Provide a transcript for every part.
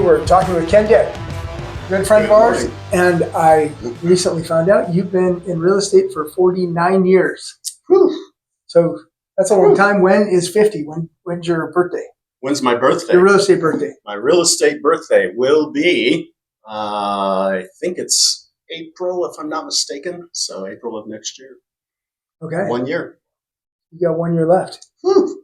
were talking with Ken Dick, a good friend of ours, and I recently found out you've been in real estate for 49 years. Whew. So that's a long time. When is 50? When's your birthday? When's my birthday? Your real estate birthday. My real estate birthday will be, I think it's April, if I'm not mistaken. So April of next year. Okay. 1 year. You got 1 year left. Whew.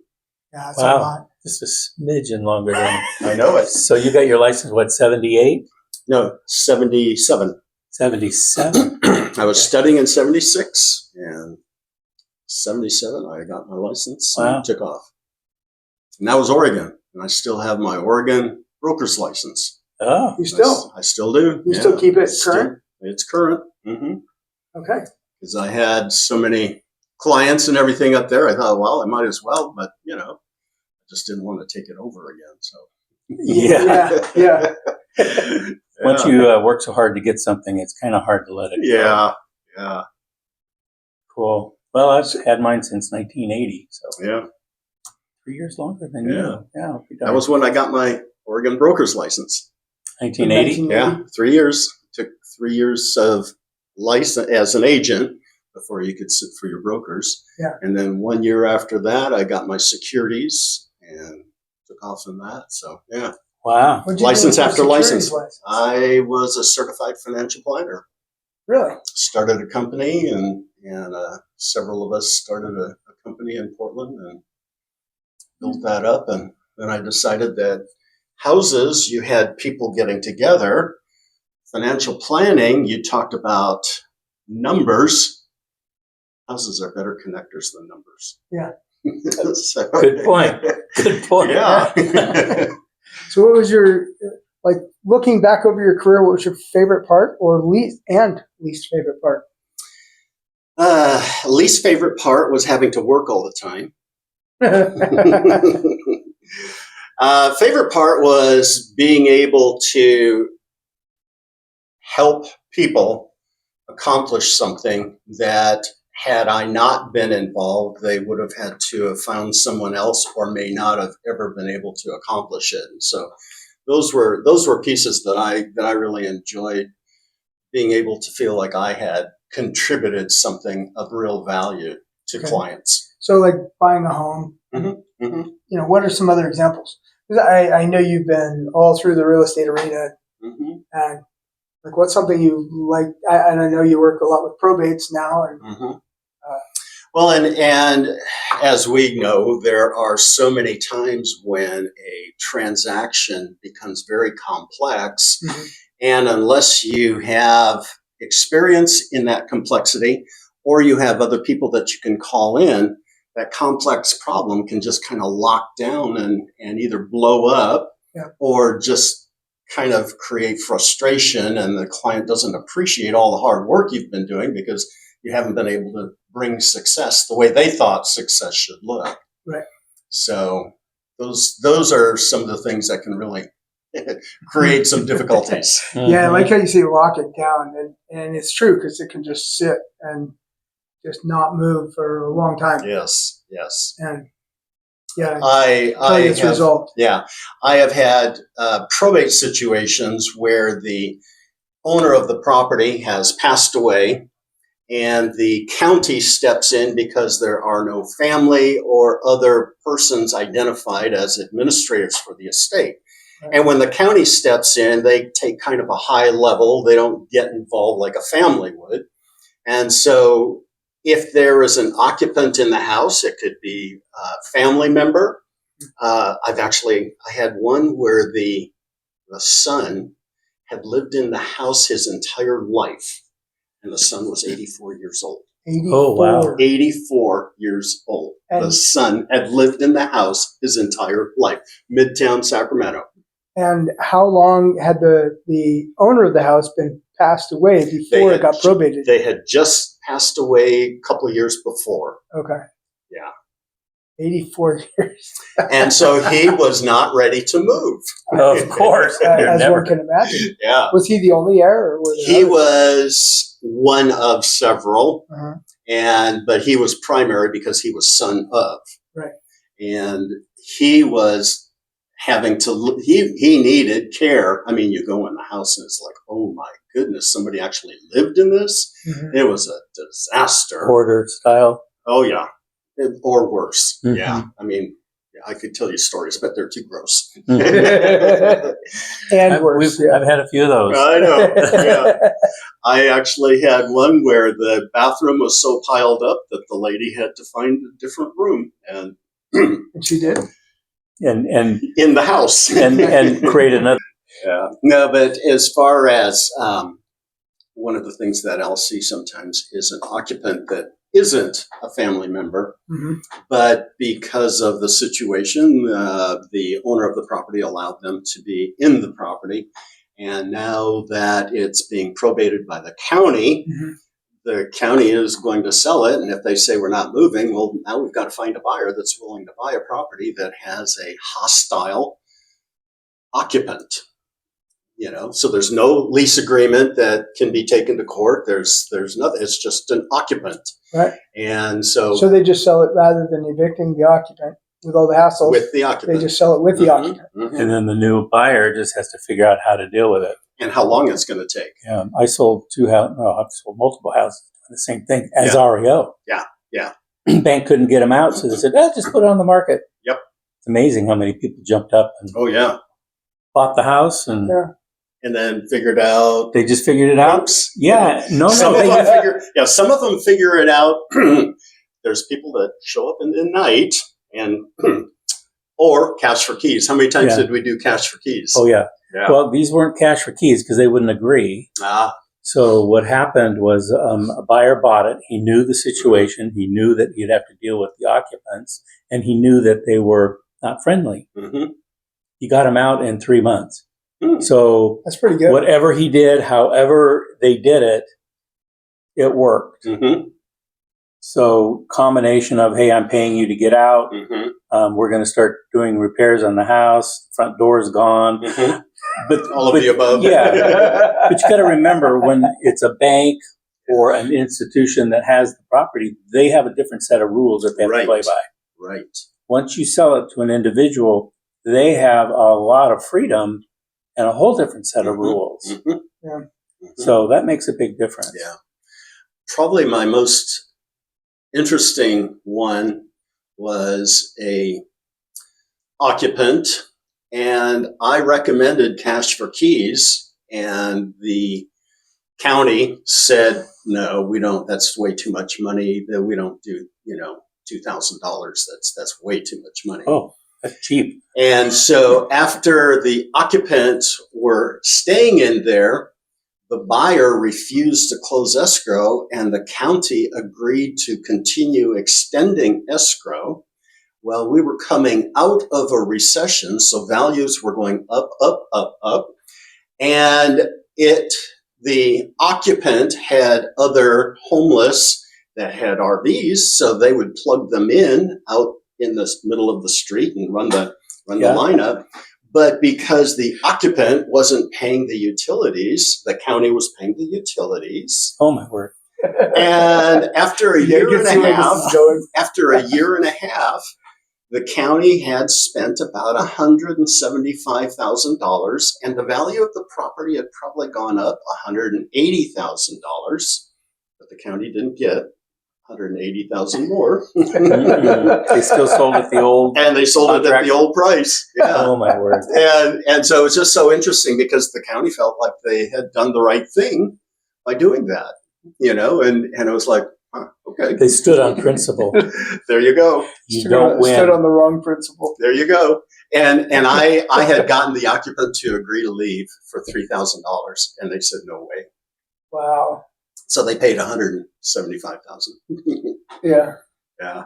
Yeah, that's a lot. This is a smidgen longer than. I know it. So you got your license, what, 78? No, 77. 77? I was studying in 76, and 77, I got my license and took off. And that was Oregon, and I still have my Oregon broker's license. Oh. You still? I still do. You still keep it current? It's current. Mm-hmm. Okay. Because I had so many clients and everything up there, I thought, well, I might as well, but, I just didn't want to take it over again, so. Yeah. Once you work so hard to get something, it's kind of hard to let it go. Yeah. Cool. Well, I've had mine since 1980, so. Yeah. 3 years longer than you. Yeah. That was when I got my Oregon broker's license. 1980? Yeah, 3 years. Took 3 years of license as an agent before you could sit for your brokers. Yeah. And then 1 year after that, I got my securities and took off in that. So, yeah. Wow. License after license. I was a certified financial planner. Really? Started a company, and several of us started a company in Portland and built that up. And then I decided that houses, you had people getting together. Financial planning, you talked about numbers. Houses are better connectors than numbers. Yeah. So, Good point. Good point. Yeah. So what was your, looking back over your career, what was your favorite part or least favorite part? Least favorite part was having to work all the time. Favorite part was being able to help people accomplish something that had I not been involved, they would have had to have found someone else or may not have ever been able to accomplish it. And so those were pieces that I really enjoyed, being able to feel like I had contributed something of real value to clients. So like buying a home, what are some other examples? Because I know you've been all through the real estate arena, and what's something you like? And I know you work a lot with probates now. And well, and as we know, there are so many times when a transaction becomes very complex, and unless you have experience in that complexity, or you have other people that you can call in, that complex problem can just kind of lock down and either blow up or just kind of create frustration, and the client doesn't appreciate all the hard work you've been doing because you haven't been able to bring success the way they thought success should look. Right. So those are some of the things that can really create some difficulties. Yeah, I like how you say lock it down, and it's true because it can just sit and just not move for a long time. Yes. And yeah, I have had probate situations where the owner of the property has passed away, and the county steps in because there are no family or other persons identified as administrators for the estate. Right. And when the county steps in, they take kind of a high level. They don't get involved like a family would. And so if there is an occupant in the house, it could be a family member. I had one where the son had lived in the house his entire life, and the son was 84 years old. 84. Oh, wow. 84 years old. And the son had lived in the house his entire life, Midtown Sacramento. And how long had the owner of the house been passed away before it got probated? They had just passed away a couple of years before. Okay. Yeah. 84 years. And so he was not ready to move. Of course. As one can imagine. Yeah. Was he the only heir? Or he was one of several, but he was primary because he was son of. Right. And he having to, he needed care. I mean, you go in the house and it's like, oh my goodness, somebody actually lived in this. Mm-hmm. It was a disaster. Hoarder style. Oh yeah. Or worse. Mm-hmm. Yeah. I mean, I could tell you stories, but they're too gross. And worse. I've had a few of those. I know. Yeah. I actually had one where the bathroom was so piled up that the lady had to find a different room, and she did. And in the house, and create another. Yeah. No, but as far as one of the things that I'll see sometimes is an occupant that isn't a family member, mm-hmm. but because of the situation, the owner of the property allowed them to be in the property. And now that it's being probated by the county, mm-hmm. the county is going to sell it. And if they say we're not moving, well, now we've got to find a buyer that's willing to buy a property that has a hostile occupant. You know, so there's no lease agreement that can be taken to court. There's nothing. It's just an occupant. Right. And so they just sell it rather than evicting the occupant with all the hassles. With the occupant. They just sell it with mm-hmm. the occupant. Mm-hmm. And then the new buyer just has to figure out how to deal with it. And how long it's going to take. Yeah. I sold I've sold multiple houses doing the same thing as REO. Yeah. Yeah. Bank couldn't get them out, so they said, just put it on the market. Yep. It's amazing how many people jumped up and bought the house and then figured out. They just figured it out? Yeah. Some of them figure it out. There's people that show up in the night and or cash for keys. How many times did we do cash for keys? Oh, yeah. Well, these weren't cash for keys because they wouldn't agree. So what happened was a buyer bought it. He knew the situation. He knew that he'd have to deal with the occupants, and he knew that they were not friendly. Mm-hmm. He got them out in 3 months. So that's pretty good. Whatever he did, however they did it, it worked. Mm-hmm. So combination of, hey, I'm paying you to get out. Mm-hmm. We're going to start doing repairs on the house. Front door is gone. Mm-hmm. But all of the above. Yeah. But you got to remember, when it's a bank or an institution that has the property, they have a different set of rules that they have to play by. Right. Once you sell it to an individual, they have a lot of freedom and a whole different set of rules. Mm-hmm. Yeah. Mm-hmm. So that makes a big difference. Yeah. Probably my most interesting one was a occupant, and I recommended cash for keys, and the county said, no, we don't. That's way too much money. We don't do, $2,000. That's way too much money. Oh. That's cheap. And so after the occupants were staying in there, the buyer refused to close escrow, and the county agreed to continue extending escrow. Well, we were coming out of a recession, so values were going up, up, up, up. And the occupant had other homeless that had RVs, so they would plug them in out in the middle of the street and run the lineup. But because the occupant wasn't paying the utilities, the county was paying the utilities. Oh my word. And after a year and a half, the county had spent about $175,000, and the value of the property had probably gone up $180,000, but the county didn't get $180,000 more. They still sold at the old, and they sold it at the old price. Yeah. Oh my word! And so it's just so interesting because the county felt like they had done the right thing by doing that, and it was like, okay, they stood on principle. There you go. You don't win. Stood on the wrong principle. There you go. And I had gotten the occupant to agree to leave for $3,000, and they said no way. Wow. So they paid $175,000. Yeah. Yeah.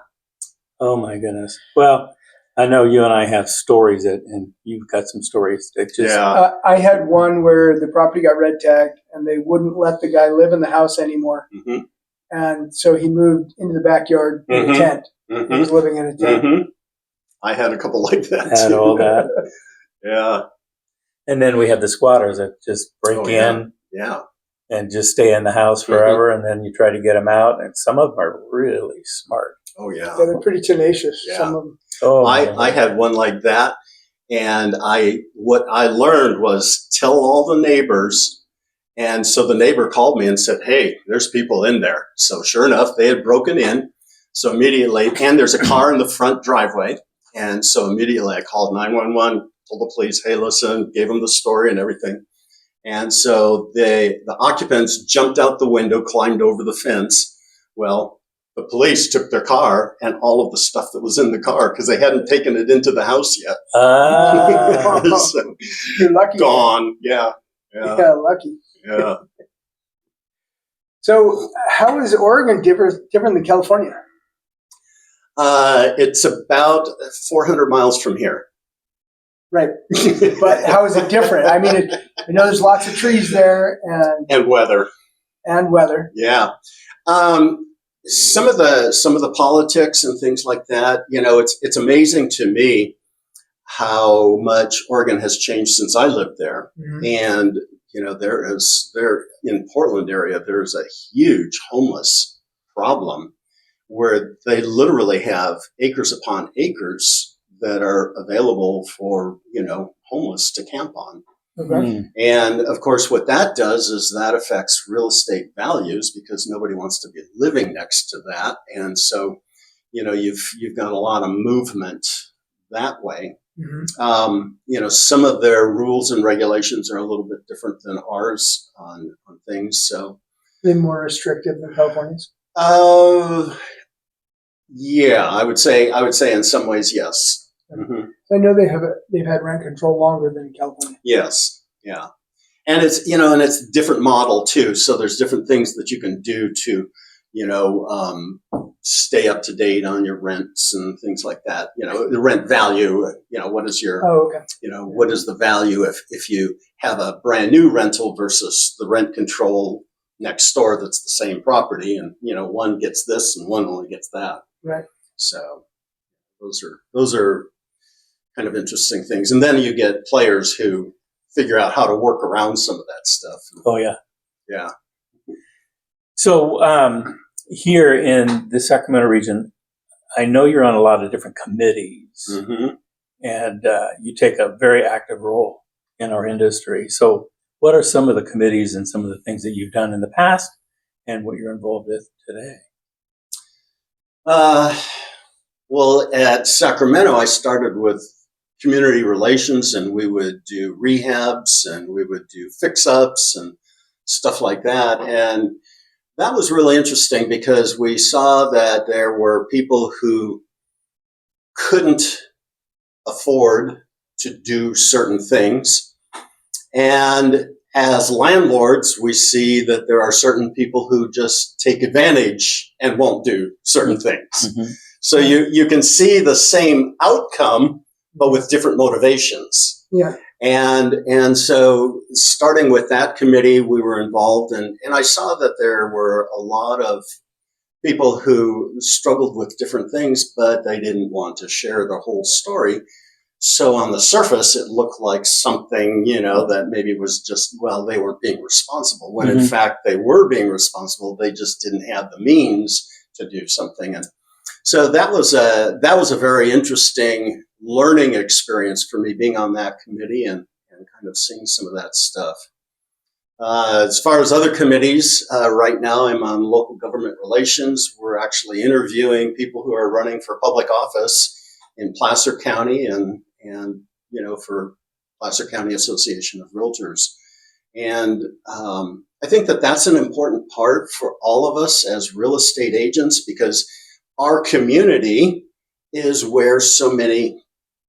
Oh my goodness. Well, I know you and I have stories and you've got some stories that just. Yeah. I had one where the property got red tagged and they wouldn't let the guy live in the house anymore. Mm-hmm. And so he moved into the backyard in a tent. Mm-hmm. He was living in a tent. Mm-hmm. I had a couple like that. Had too. all that. Yeah. And then we have the squatters that just break in. Yeah. And just stay in the house forever, and then you try to get them out. And some of them are really smart. Oh, yeah. Yeah, they're pretty tenacious, some of them. Oh, I had one like that, And what I learned was tell all the neighbors. And so the neighbor called me and said, hey, there's people in there. So sure enough, they had broken in. So immediately, and there's a car in the front driveway. And so immediately I called 911, told the police, hey, listen, gave them the story and everything. And so the occupants jumped out the window, climbed over the fence. Well, the police took their car and all of the stuff that was in the car because they hadn't taken it into the house yet. So, you're lucky. Gone. Yeah. Yeah, lucky. Yeah. So how is Oregon different than California? It's about 400 miles from here. Right. But how is it different? I mean, I know there's lots of trees there and weather. And weather. Yeah. Some of the politics and things like that, it's amazing to me how much Oregon has changed since I lived there. Mm-hmm. And, there in Portland area, there's a huge homeless problem where they literally have acres upon acres that are available for, homeless to camp on. Okay. And of course, what that does is that affects real estate values because nobody wants to be living next to that. And so, you've got a lot of movement that way. Mm-hmm. Some of their rules and regulations are a little bit different than ours on things. So they're more restrictive than California's. Yeah, I would say in some ways, yes. Mm-hmm. I know they've had rent control longer than California. Yes, yeah, and it's it's a different model too. So there's different things that you can do to stay up to date on your rents and things like that. The rent value. What is your what is the value if you have a brand new rental versus the rent control next door that's the same property, and one gets this and one only gets that. Right. So those are kind of interesting things. And then you get players who figure out how to work around some of that stuff. Oh, yeah. Yeah. So here in the Sacramento region, I know you're on a lot of different committees, mm-hmm. and you take a very active role in our industry. So what are some of the committees and some of the things that you've done in the past and what you're involved with today? Well, at Sacramento, I started with community relations, and we would do rehabs and we would do fix-ups and stuff like that. And that was really interesting because we saw that there were people who couldn't afford to do certain things. And as landlords, we see that there are certain people who just take advantage and won't do certain things. Mm-hmm. So you can see the same outcome, but with different motivations. Yeah. And so starting with that committee, we were involved, and I saw that there were a lot of people who struggled with different things, but they didn't want to share the whole story. So on the surface, it looked like something, that maybe was just, they weren't being responsible, when mm-hmm. in fact they were being responsible. They just didn't have the means to do something. And so that was a very interesting learning experience for me, being on that committee and kind of seeing some of that stuff. As far as other committees, right now I'm on local government relations. We're actually interviewing people who are running for public office in Placer County and for Placer County Association of Realtors. And I think that that's an important part for all of us as real estate agents, because our community is where so many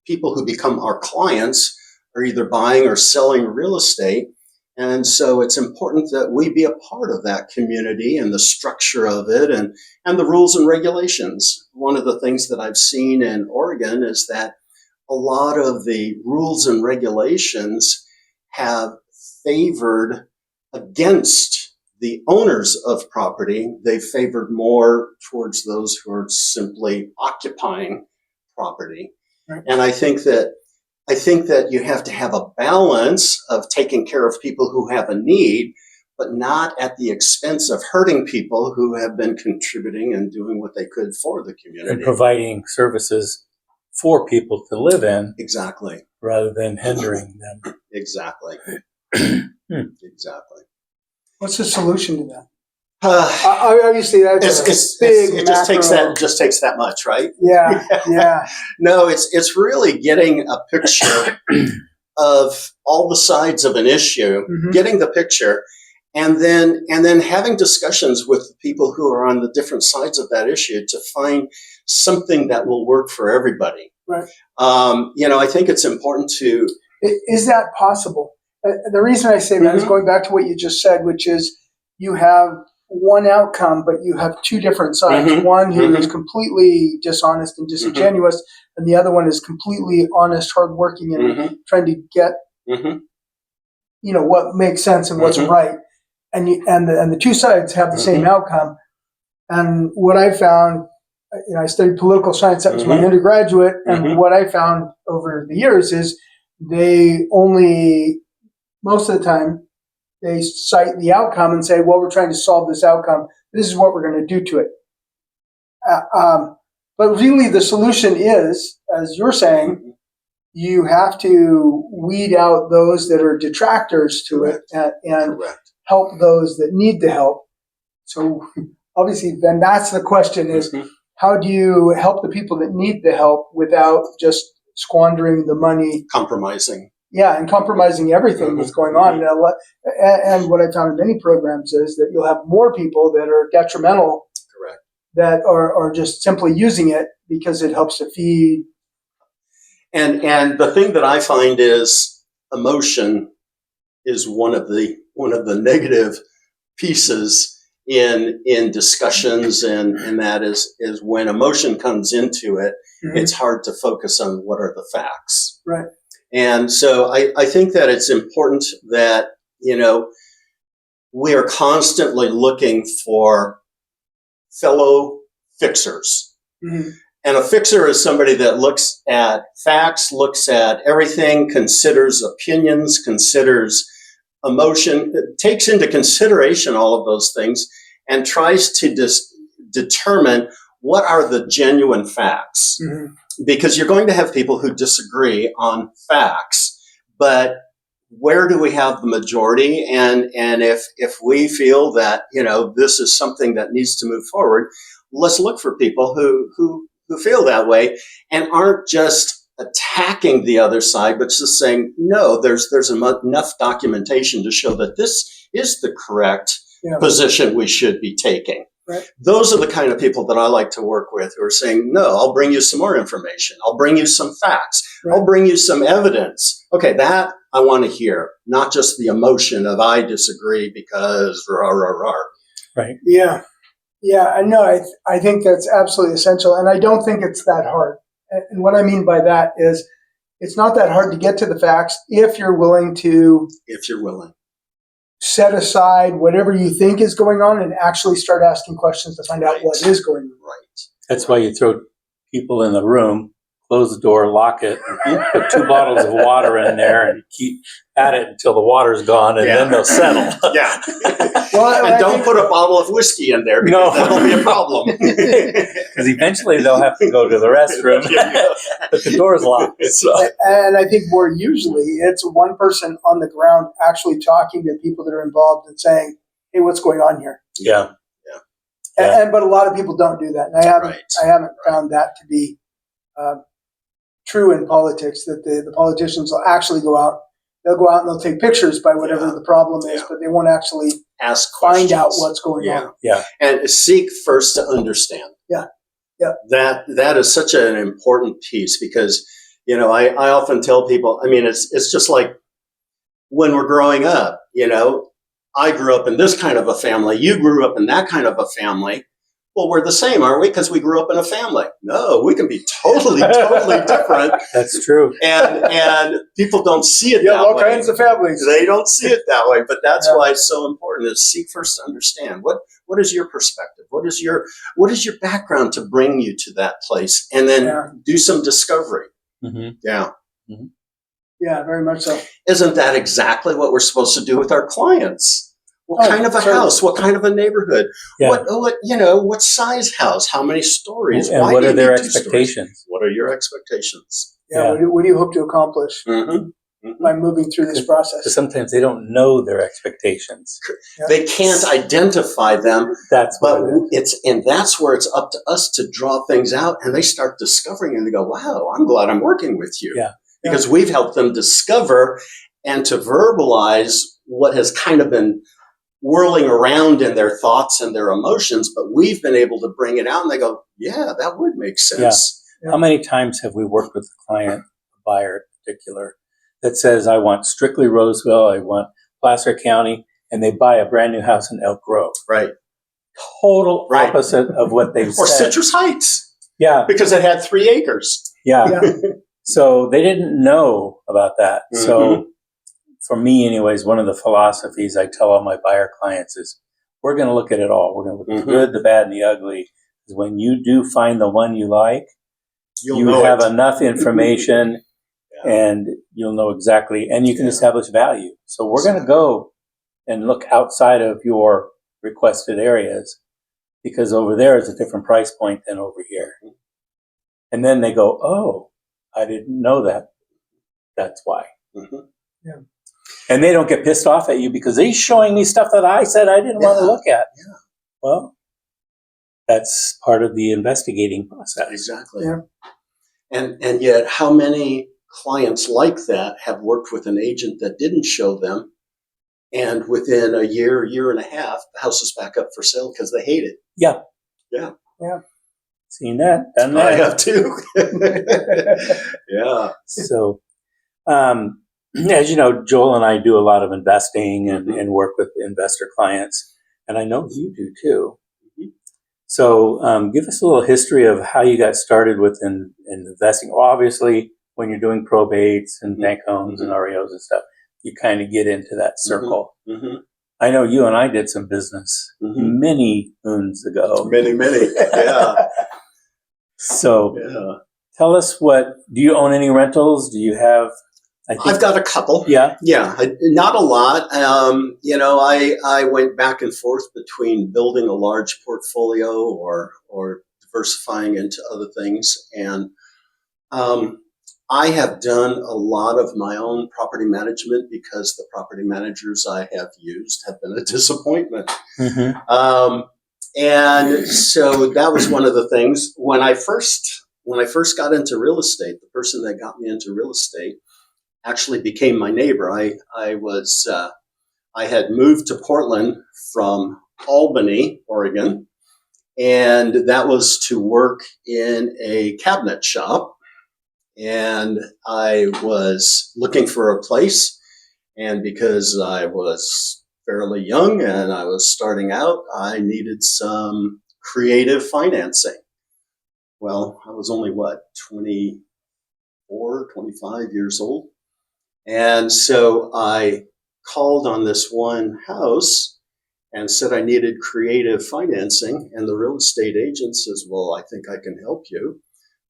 people who become our clients are either buying or selling real estate. And so it's important that we be a part of that community and the structure of it and the rules and regulations. One of the things that I've seen in Oregon is that a lot of the rules and regulations have favored against the owners of property. They favored more towards those who are simply occupying property. Right. And I think that you have to have a balance of taking care of people who have a need, but not at the expense of hurting people who have been contributing and doing what they could for the community. And providing services for people to live in. Exactly. rather than hindering them. Exactly. Exactly. What's the solution to that? Obviously, that's it just takes that much, right? Yeah, yeah. No, it's really getting a picture of all the sides of an issue, getting the picture, and then having discussions with the people who are on the different sides of that issue to find something that will work for everybody. Right. I think it's important to. Is that possible? The reason I say that is going back to what you just said, which is you have one outcome, but you have two different sides. One who is completely dishonest and disingenuous, and the other one is completely honest, hardworking, and trying to get, what makes sense and what's right. And the two sides have the same outcome. And what I found, I studied political science. That was my undergraduate, and what I found over the years is they only, most of the time, they cite the outcome and say, well, we're trying to solve this outcome. This is what we're going to do to it. But really the solution is, as you're saying, you have to weed out those that are detractors to it and help those that need the help. So obviously then that's the question is, how do you help the people that need the help without just squandering the money? Compromising. Yeah, and compromising everything that's going on. And what I found in many programs is that you'll have more people that are detrimental, that are just simply using it because it helps to feed. And the thing that I find is emotion is one of the negative pieces in discussions, and that is when emotion comes into it, it's hard to focus on what are the facts. Right. And so I think that it's important that, we are constantly looking for fellow fixers. And a fixer is somebody that looks at facts, looks at everything, considers opinions, considers emotion, takes into consideration all of those things, and tries to determine what are the genuine facts. Because you're going to have people who disagree on facts, but where do we have the majority? And if we feel that, this is something that needs to move forward, let's look for people who feel that way and aren't just attacking the other side, but just saying, no, there's enough documentation to show that this is the correct position we should be taking. Right. Those are the kind of people that I like to work with who are saying, no, I'll bring you some more information. I'll bring you some facts. Right. I'll bring you some evidence. Okay, that I want to hear, not just the emotion of I disagree because rah, rah, rah. Right. Yeah. Yeah, I know. I think that's absolutely essential. And I don't think it's that hard. And what I mean by that is it's not that hard to get to the facts if you're willing to. If you're willing. Set aside whatever you think is going on and actually start asking questions to find out what is going on. Right. That's why you throw people in the room, close the door, lock it, put 2 bottles of water in there, and keep at it until the water's gone, and then they'll settle. Yeah. And don't put a bottle of whiskey in there because that'll be a problem. Because eventually they'll have to go to the restroom, but the door's locked. So. And I think more usually it's one person on the ground actually talking to people that are involved and saying, hey, what's going on here? Yeah. But a lot of people don't do that. And I haven't found that to be true in politics, that the politicians will actually go out. They'll go out and they'll take pictures by whatever the problem is, but they won't actually find out what's going on. Yeah. And seek first to understand. Yeah. That is such an important piece because, I often tell people, it's just like when we're growing up, I grew up in this kind of a family. You grew up in that kind of a family. Well, we're the same, aren't we? Because we grew up in a family. No, we can be totally different. That's true. And people don't see it that way. all kinds of families. They don't see it that way. But that's why it's so important is seek first to understand. What is your perspective? What is your background to bring you to that place? And then do some discovery. Yeah. Yeah, very much so. Isn't that exactly what we're supposed to do with our clients? What kind of a house? What kind of a neighborhood? Yeah. What size house? How many stories? And Why what do are you their need 2 stories? expectations? What are your expectations? Yeah. What do you hope to accomplish by moving through this process? Because sometimes they don't know their expectations. Yeah. They can't identify them. That's but that's where it's up to us to draw things out, and they start discovering, and they go, "Wow, I'm glad I'm working with you." Yeah. Because we've helped them discover and to verbalize what has kind of been whirling around in their thoughts and their emotions, but we've been able to bring it out, and they go, "Yeah, that would make sense." Yeah. How many times have we worked with a client, a buyer in particular, that says, "I want strictly Roseville, I want Placer County," and they buy a brand new house in Elk Grove. Right. Total opposite of what they've said. Or Citrus Heights. Yeah. Because it had 3 acres. Yeah. So they didn't know about that. So for me, anyways, one of the philosophies I tell all my buyer clients is, we're going to look at it all. We're going to look at the good, the bad, and the ugly. Because when you do find the one you like, you have enough information and you'll know exactly, and you can establish value. So we're going to go and look outside of your requested areas, because over there is a different price point than over here. And then they go, "Oh, I didn't know that. That's why." Yeah. And they don't get pissed off at you because he's showing me stuff that I said I didn't want to look at. Yeah. Well, that's part of the investigating process. Exactly. Yeah. And yet, how many clients like that have worked with an agent that didn't show them, and within a year and a half, the house is back up for sale because they hate it? Yeah. Yeah. Yeah. Seen that, done that. I have too. Yeah. So, as you know, Joel and I do a lot of investing and work with investor clients, and I know you do too. So give us a little history of how you got started with in investing. Obviously, when you're doing probates and bank homes and REOs and stuff, you kind of get into that circle. I know you and I did some business many moons ago. Many, yeah. So tell us, do you own any rentals? Do you have? I've got a couple. Yeah. Yeah, not a lot. I went back and forth between building a large portfolio or diversifying into other things. And I have done a lot of my own property management because the property managers I have used have been a disappointment. And so that was one of the things. When I first got into real estate, the person that got me into real estate actually became my neighbor. I had moved to Portland from Albany, Oregon, and that was to work in a cabinet shop. And I was looking for a place, and because I was fairly young and I was starting out, I needed some creative financing. Well, I was only 24, 25 years old. And so I called on this one house and said I needed creative financing. And the real estate agent says, "Well, I think I can help you.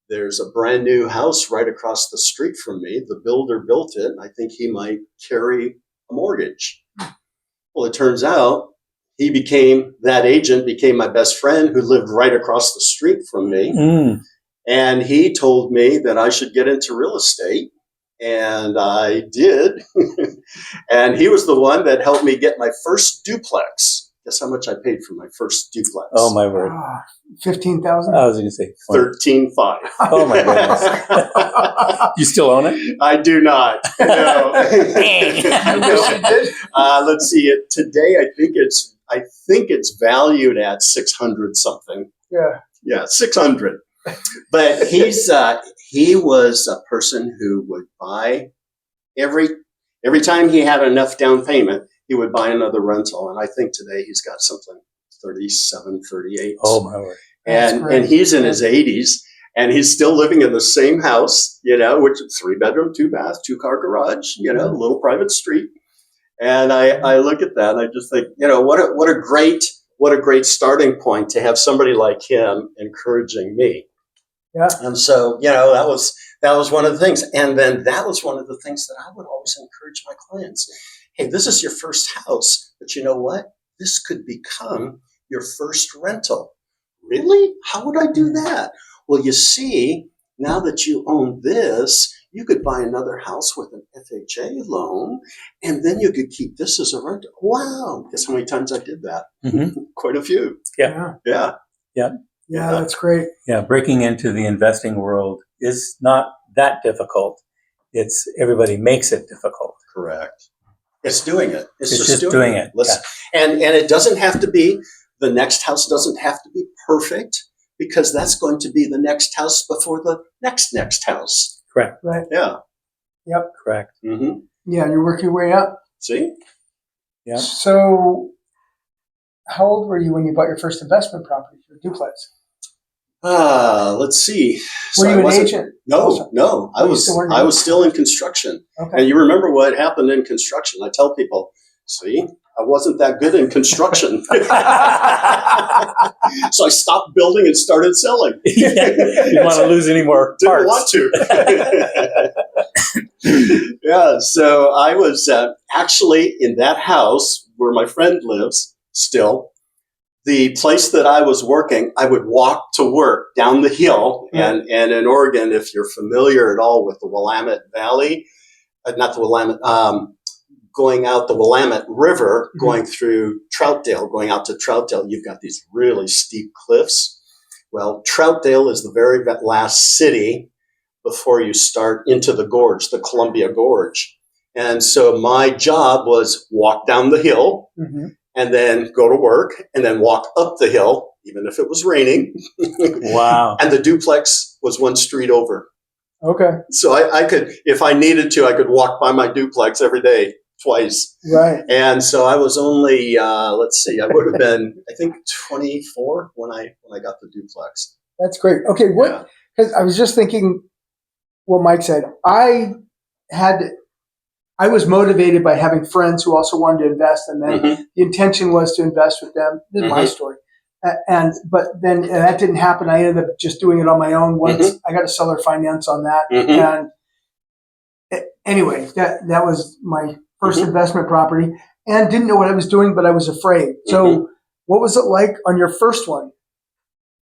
There's a brand new house right across the street from me. The builder built it, and I think he might carry a mortgage." Well, it turns out that agent became my best friend who lived right across the street from me. And he told me that I should get into real estate. And I did. And he was the one that helped me get my first duplex. Guess how much I paid for my first duplex? Oh, my word. 15,000? I was going to say 13.5. Oh, my goodness. You still own it? I do not. No. Let's see. Today, I think it's valued at 600 something. Yeah, 600. But he was a person who would buy every time he had enough down payment, he would buy another rental. And I think today he's got something 37, 38. Oh, my word. And he's in his 80s, and he's still living in the same house, which is 3-bedroom, 2-bath, 2-car garage, a little private street. And I look at that and I just think, what a great starting point to have somebody like him encouraging me. Yeah. And so, that was one of the things. And then that was one of the things that I would always encourage my clients. Hey, this is your first house, but you know what? This could become your first rental. Really? How would I do that? Well, you see, now that you own this, you could buy another house with an FHA loan, and then you could keep this as a rental. Wow. Guess how many times I did that? Mm-hmm. Quite a few. Yeah. Yeah, that's great. Yeah, breaking into the investing world is not that difficult. It's everybody makes it difficult. Correct. It's doing it. It's just doing it. Listen, and it doesn't have to be, the next house doesn't have to be perfect, because that's going to be the next house before the next house. Correct. Right. Yeah. Yep. Correct. Mm-hmm. Yeah, you work your way up. See? Yeah. So, how old were you when you bought your first investment property, your duplex? Let's see. Were you an agent? No. I was still in construction. Okay. And you remember what happened in construction? I tell people, see, I wasn't that good in construction. So I stopped building and started selling. You didn't want to lose any more parts. Didn't want to. Yeah, so I was actually in that house where my friend lives still. The place that I was working, I would walk to work down the hill. And in Oregon, if you're familiar at all with the Willamette Valley, not the Willamette, going out the Willamette River, going through Troutdale, going out to Troutdale, you've got these really steep cliffs. Well, Troutdale is the very last city before you start into the gorge, the Columbia Gorge. And so my job was walk down the hill, and then go to work, and then walk up the hill, even if it was raining. Wow. And the duplex was one street over. Okay. So I could, if I needed to, I could walk by my duplex every day, twice. Right. And so I was only, let's see, I would have been, I think, 24 when I got the duplex. That's great. Okay, because I was just thinking what Mike said. I was motivated by having friends who also wanted to invest, and then the intention was to invest with them. This is my story. But then that didn't happen. I ended up just doing it on my own. Once I got a seller finance on that, and anyway, that was my first investment property, and didn't know what I was doing, but I was afraid. So, what was it like on your first one?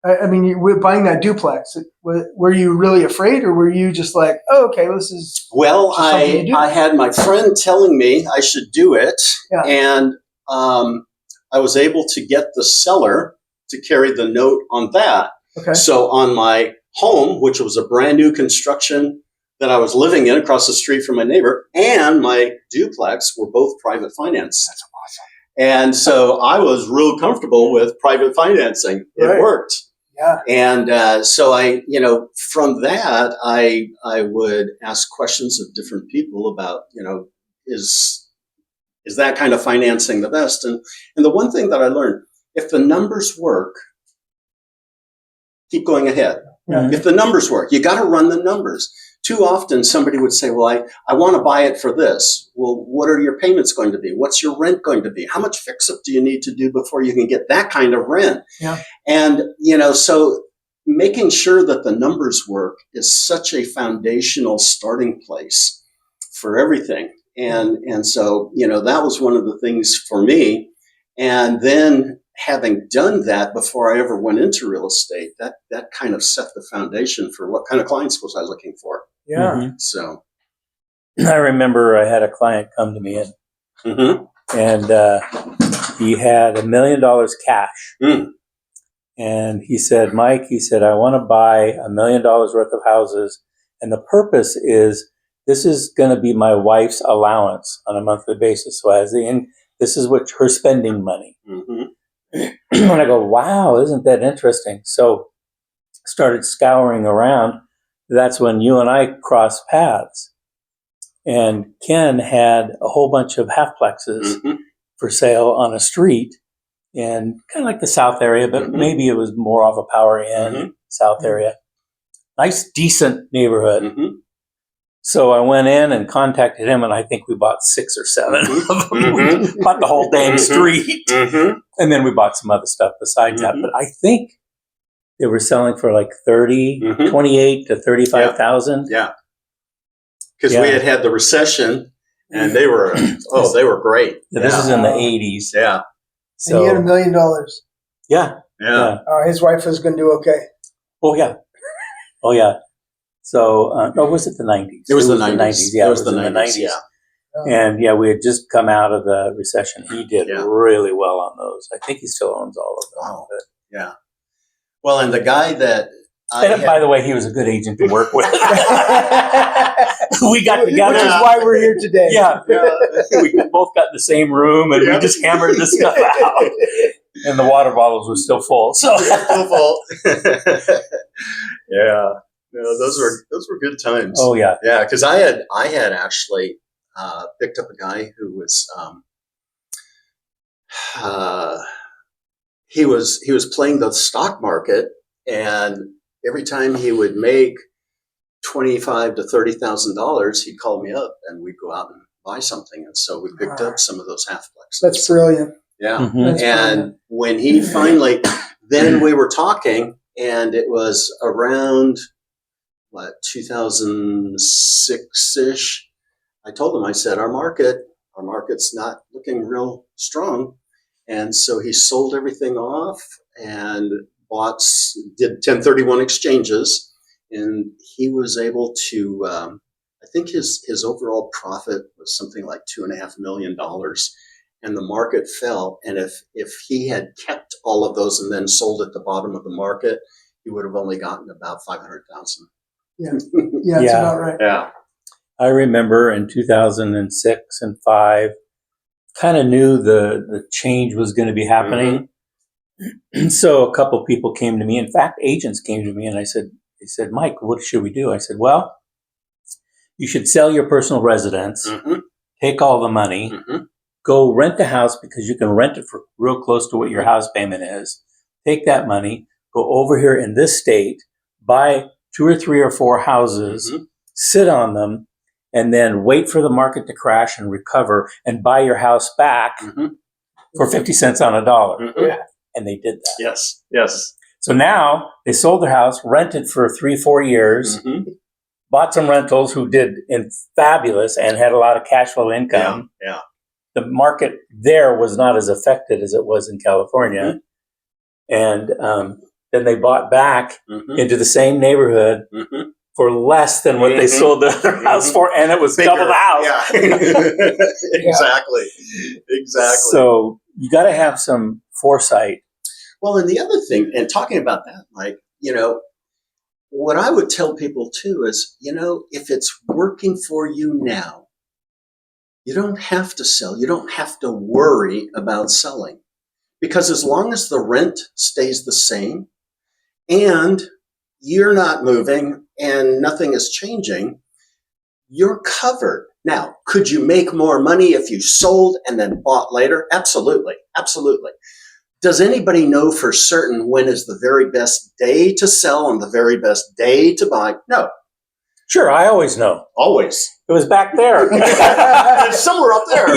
I mean, you were buying that duplex. Were you really afraid, or were you just like, oh, okay, this is well, I had my friend telling me I should do it, and I was able to get the seller to carry the note on that. Okay. So on my home, which was a brand new construction that I was living in across the street from my neighbor, and my duplex were both private finance. That's awesome. And so I was real comfortable with private financing. It worked. Yeah. And so from that, I would ask questions of different people about, is that kind of financing the best? And the one thing that I learned, if the numbers work, keep going ahead. Yeah. If the numbers work, you got to run the numbers. Too often somebody would say, well, I want to buy it for this. Well, what are your payments going to be? What's your rent going to be? How much fix-up do you need to do before you can get that kind of rent? Yeah. And, so making sure that the numbers work is such a foundational starting place for everything. And so, that was one of the things for me. And then having done that before I ever went into real estate, that kind of set the foundation for what kind of clients was I looking for. Yeah. So I remember I had a client come to me and he had $1 million cash. And he said, Mike, I want to buy $1 million worth of houses. And the purpose is, this is going to be my wife's allowance on a monthly basis. So this is what her spending money. And I go, wow, isn't that interesting? So started scouring around. That's when you and I crossed paths. And Ken had a whole bunch of half plexes for sale on a street in kind of like the South area, but maybe it was more of a Power Inn South area. Nice, decent neighborhood. So I went in and contacted him, and I think we bought 6 or 7 of them. We bought the whole dang street. And then we bought some other stuff besides that. But I think they were selling for like 28 to 35,000. Yeah. Because we had the recession, and they were, they were great. Yeah, this is in the 80s. Yeah. So, and he had $1 million. Yeah. His wife was going to do okay. Oh, yeah. So, or was it the 90s? It was the 90s. Yeah, it was the 90s. Yeah. And yeah, we had just come out of the recession. He did really well on those. I think he still owns all of them. Wow. Yeah. Well, and the guy that by the way, he was a good agent to work with. We got together. Which is why we're here today. Yeah. We both got in the same room and we just hammered this stuff out. And the water bottles were still full. So still full. Yeah. Those were good times. Oh yeah. Yeah, because I had actually picked up a guy who was he was playing the stock market, and every time he would make $25,000 to $30,000, he'd call me up and we'd go out and buy something. And so we picked up some of those halfplexes. That's brilliant. Yeah. Mm-hmm. That's and brilliant. When he finally, then we were talking, and it was around 2006-ish. I told him, I said, our market's not looking real strong. And so he sold everything off and did 1031 exchanges. And he was able to, I think his overall profit was something like $2.5 million. And the market fell. And if he had kept all of those and then sold at the bottom of the market, he would have only gotten about 500,000. Yeah, that's about right. Yeah. I remember in 2006 and 5, kind of knew the change was going to be happening. Mm-hmm. So a couple of people came to me. In fact, agents came to me and they said, Mike, what should we do? I said, well, you should sell your personal residence, take all the money, go rent the house because you can rent it for real close to what your house payment is. Take that money, go over here in this state, buy 2 or 3 or 4 houses, sit on them, and then wait for the market to crash and recover and buy your house back for 50 cents on a dollar. Yeah. And they did that. Yes. So now they sold their house, rented for 3-4 years, bought some rentals who did fabulous and had a lot of cash flow income. Yeah. The market there was not as affected as it was in California. And then they bought back into the same neighborhood for less than what they sold their house for, and it was double the house. Yeah. Exactly. So you got to have some foresight. Well, and the other thing, and talking about that, Mike, what I would tell people too is, if it's working for you now, you don't have to sell. You don't have to worry about selling. Because as long as the rent stays the same and you're not moving and nothing is changing, you're covered. Now, could you make more money if you sold and then bought later? Absolutely. Absolutely. Does anybody know for certain when is the very best day to sell and the very best day to buy? No. Sure, I always know. Always. It was back there. It's somewhere up there.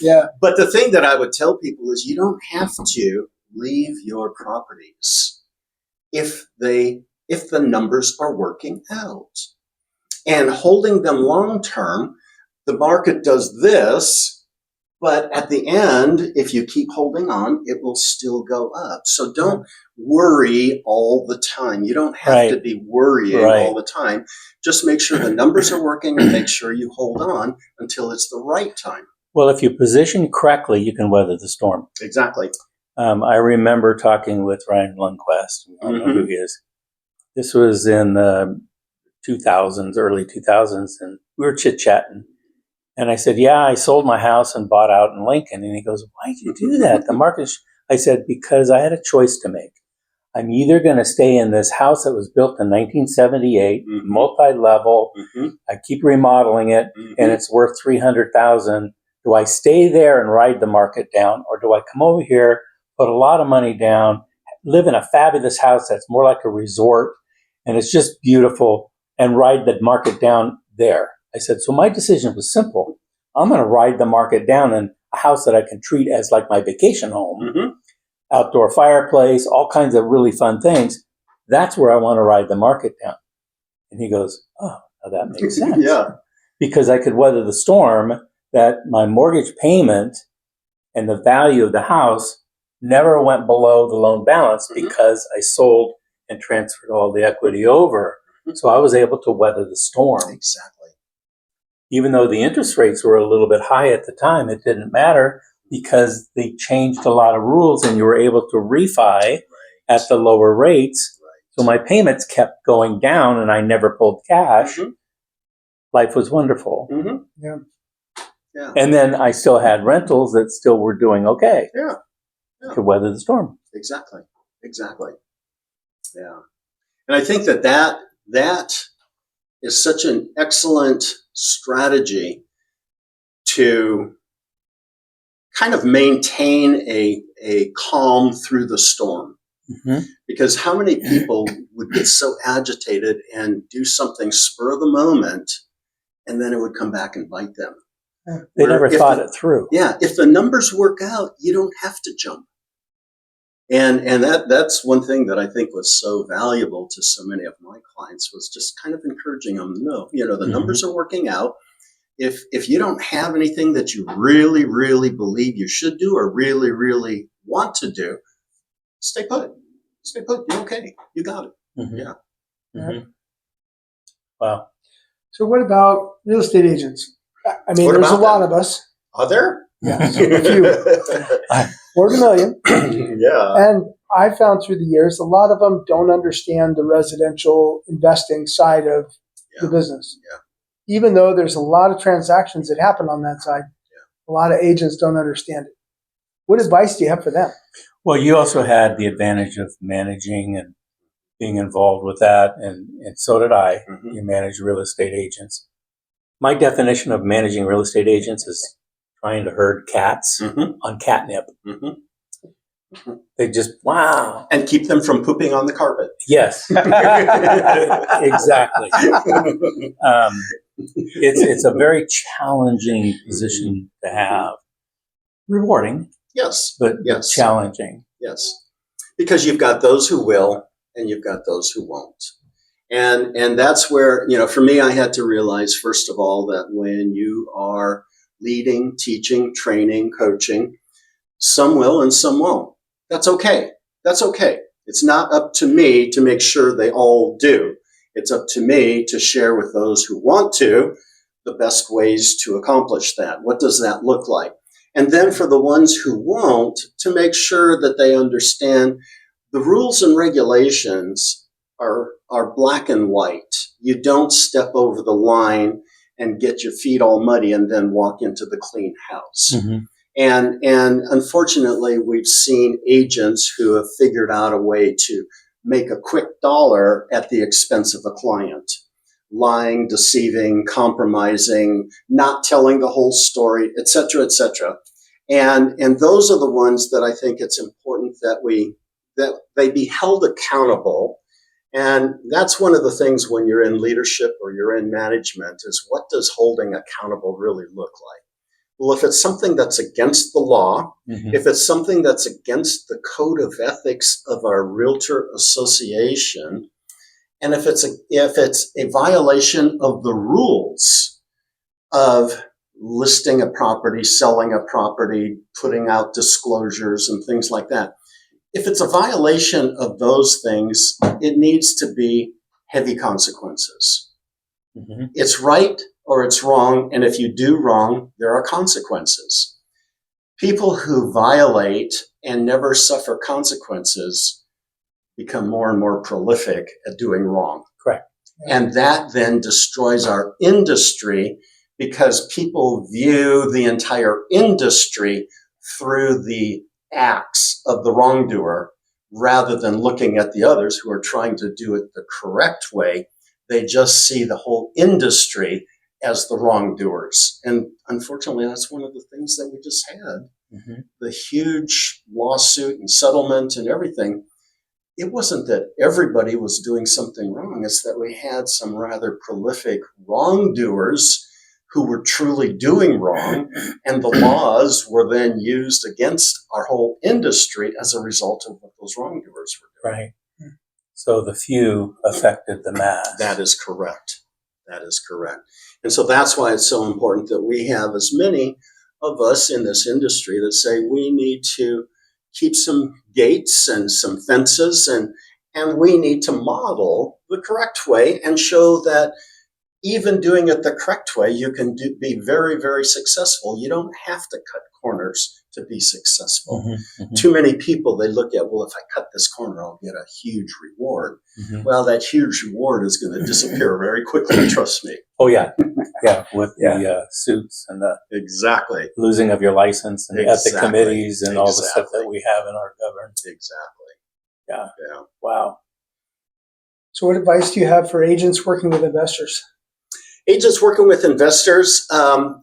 Yeah. But the thing that I would tell people is you don't have to leave your properties if the numbers are working out. And holding them long term, the market does this, but at the end, if you keep holding on, it will still go up. So don't worry all the time. You don't have to be worrying all the time. Just make sure the numbers are working and make sure you hold on until it's the right time. Well, if you position correctly, you can weather the storm. Exactly. I remember talking with Ryan Lundquist. I don't know who he is. This was in the 2000s, early 2000s, and we were chit-chatting. And I said, yeah, I sold my house and bought out in Lincoln. And he goes, why'd you do that? The market. I said, because I had a choice to make. I'm either going to stay in this house that was built in 1978, multi-level. I keep remodeling it, and it's worth $300,000. Do I stay there and ride the market down, or do I come over here, put a lot of money down, live in a fabulous house that's more like a resort, and it's just beautiful, and ride the market down there? I said, so my decision was simple. I'm going to ride the market down in a house that I can treat as like my vacation home, outdoor fireplace, all kinds of really fun things. That's where I want to ride the market down. And he goes, oh, now that makes sense. Because I could weather the storm, that my mortgage payment and the value of the house never went below the loan balance because I sold and transferred all the equity over. So I was able to weather the storm. Exactly. Even though the interest rates were a little bit high at the time, it didn't matter because they changed a lot of rules and you were able to refi at the lower rates. So my payments kept going down and I never pulled cash. Life was wonderful. Yeah. And then I still had rentals that still were doing okay. Yeah. To weather the storm. Exactly. Yeah. And I think that is such an excellent strategy to kind of maintain a calm through the storm. Because how many people would get so agitated and do something spur of the moment, and then it would come back and bite them? They never thought it through. Yeah, if the numbers work out, you don't have to jump. And that's one thing that I think was so valuable to so many of my clients, was just kind of encouraging them. No, the numbers are working out. If you don't have anything that you really, really believe you should do or really, really want to do, stay put. Stay put. You're okay. You got it. Yeah. Wow. So what about real estate agents? I mean, there's a lot of us. Are there? Yes, a few. More than a million. Yeah. And I found through the years, a lot of them don't understand the residential investing side of the business. Yeah. Even though there's a lot of transactions that happen on that side, a lot of agents don't understand it. What advice do you have for them? Well, you also had the advantage of managing and being involved with that, and so did I. You manage real estate agents. My definition of managing real estate agents is trying to herd cats on catnip. They just, wow. And keep them from pooping on the carpet. Yes. Exactly. It's a very challenging position to have. Rewarding. Yes. But challenging. Yes. Because you've got those who will and you've got those who won't. And that's where, for me, I had to realize, first of all, that when you are leading, teaching, training, coaching, some will and some won't. That's okay. That's okay. It's not up to me to make sure they all do. It's up to me to share with those who want to the best ways to accomplish that. What does that look like? And then for the ones who won't, to make sure that they understand the rules and regulations are black and white. You don't step over the line and get your feet all muddy and then walk into the clean house. And unfortunately, we've seen agents who have figured out a way to make a quick dollar at the expense of a client. Lying, deceiving, compromising, not telling the whole story, et cetera, et cetera. And those are the ones that I think it's important that they be held accountable. And that's one of the things when you're in leadership or you're in management, is what does holding accountable really look like? Well, if it's something that's against the law, if it's something that's against the code of ethics of our realtor association, and if it's a violation of the rules of listing a property, selling a property, putting out disclosures and things like that, if it's a violation of those things, it needs to be heavy consequences. It's right or it's wrong, and if you do wrong, there are consequences. People who violate and never suffer consequences become more and more prolific at doing wrong. Correct. And that then destroys our industry, because people view the entire industry through the acts of the wrongdoer rather than looking at the others who are trying to do it the correct way. They just see the whole industry as the wrongdoers. And unfortunately, that's one of the things that we just had. The huge lawsuit and settlement and everything. It wasn't that everybody was doing something wrong. It's that we had some rather prolific wrongdoers who were truly doing wrong, and the laws were then used against our whole industry as a result of what those wrongdoers were doing. Right. So the few affected the mass. That is correct. That is correct. And so that's why it's so important that we have as many of us in this industry that say we need to keep some gates and some fences And we need to model the correct way and show that even doing it the correct way, you can be very, very successful. You don't have to cut corners to be successful. Too many people, they look at, well, if I cut this corner, I'll get a huge reward. Well, that huge reward is going to disappear very quickly, trust me. Oh, yeah. Yeah, with the suits and the exactly losing of your license and the ethic committees and all the stuff that we have in our government. Exactly. Yeah. Yeah. Wow. So what advice do you have for agents working with investors? Agents working with investors, and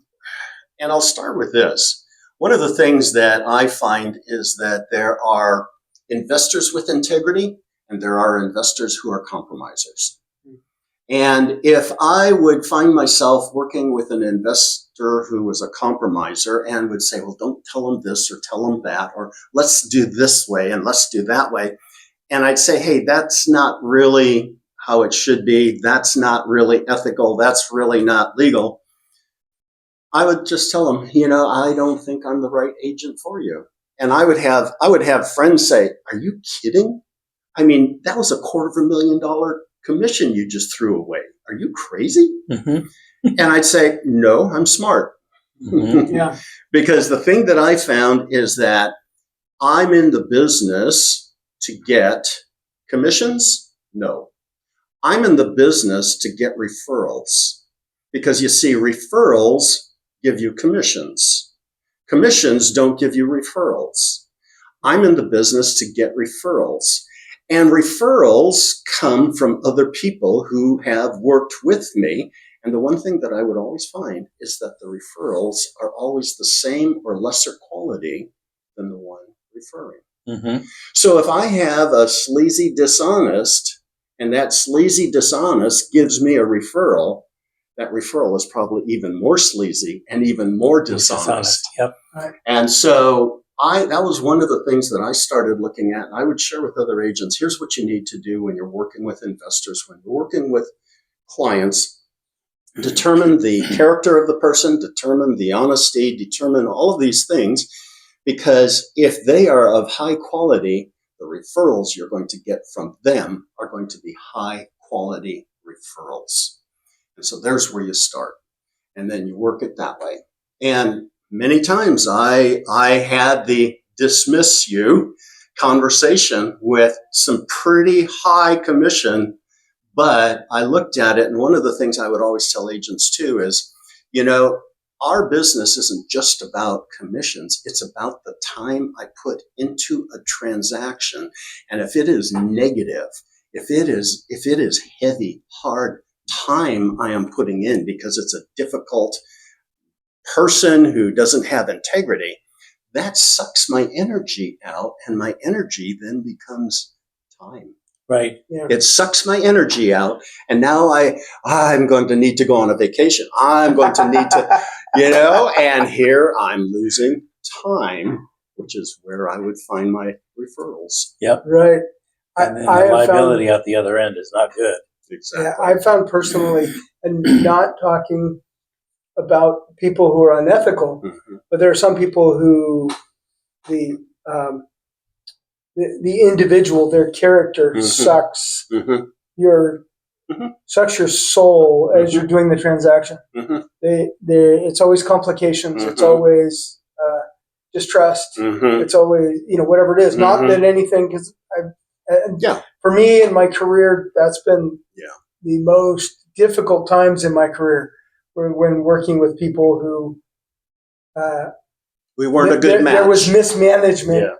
I'll start with this. One of the things that I find is that there are investors with integrity and there are investors who are compromisers. And if I would find myself working with an investor who was a compromiser and would say, well, don't tell them this or tell them that, or let's do this way and let's do that way. And I'd say, hey, that's not really how it should be. That's not really ethical. That's really not legal. I would just tell them, I don't think I'm the right agent for you. And I would have friends say, are you kidding? I mean, that was $250,000 commission you just threw away. Are you crazy? And I'd say, no, I'm smart. Yeah. Because the thing that I found is that I'm in the business to get commissions? No. I'm in the business to get referrals. Because you see, referrals give you commissions. Commissions don't give you referrals. I'm in the business to get referrals. And referrals come from other people who have worked with me. And the one thing that I would always find is that the referrals are always the same or lesser quality than the one referring. So if I have a sleazy dishonest, and that sleazy dishonest gives me a referral, that referral is probably even more sleazy and even more dishonest. Yep. And so that was one of the things that I started looking at. And I would share with other agents, here's what you need to do when you're working with investors, when you're working with clients. Determine the character of the person, determine the honesty, determine all of these things. Because if they are of high quality, the referrals you're going to get from them are going to be high quality referrals. And so there's where you start. And then you work it that way. And many times I had the dismiss you conversation with some pretty high commission, but I looked at it. And one of the things I would always tell agents too is, our business isn't just about commissions. It's about the time I put into a transaction. And if it is negative, if it is heavy, hard time I am putting in because it's a difficult person who doesn't have integrity, that sucks my energy out, and my energy then becomes time. Right. Yeah. It sucks my energy out, and now I'm going to need to go on a vacation. I'm going to need to, and here I'm losing time, which is where I would find my referrals. Yep. Right. And then the liability at the other end is not good. Exactly. Yeah, I found personally, and not talking about people who are unethical, but there are some people who the individual, their character sucks sucks your soul as you're doing the transaction. It's always complications. It's always distrust. It's always whatever it is. Not that anything, because for me in my career, that's been the most difficult times in my career when working with people who we weren't a good match. There was mismanagement.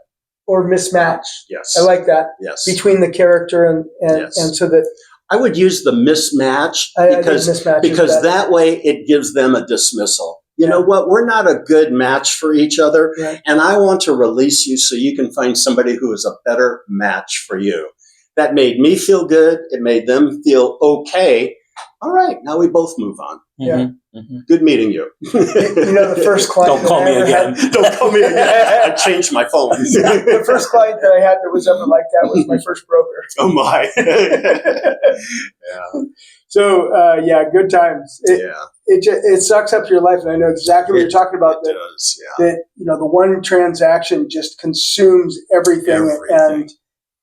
Or mismatch. Yes. I like that. Yes. Between the character and so that I would use the mismatch because that way it gives them a dismissal. You know what? We're not a good match for each other, and I want to release you so you can find somebody who is a better match for you. That made me feel good. It made them feel okay. All right, now we both move on. Yeah. Good meeting you. The first client. Don't call me again. Don't call me again. I changed my phone. The first client that I had that was ever like that was my first broker. Oh my. So good times. It sucks up your life, and I know exactly what you're talking about. It does. That the one transaction just consumes everything. And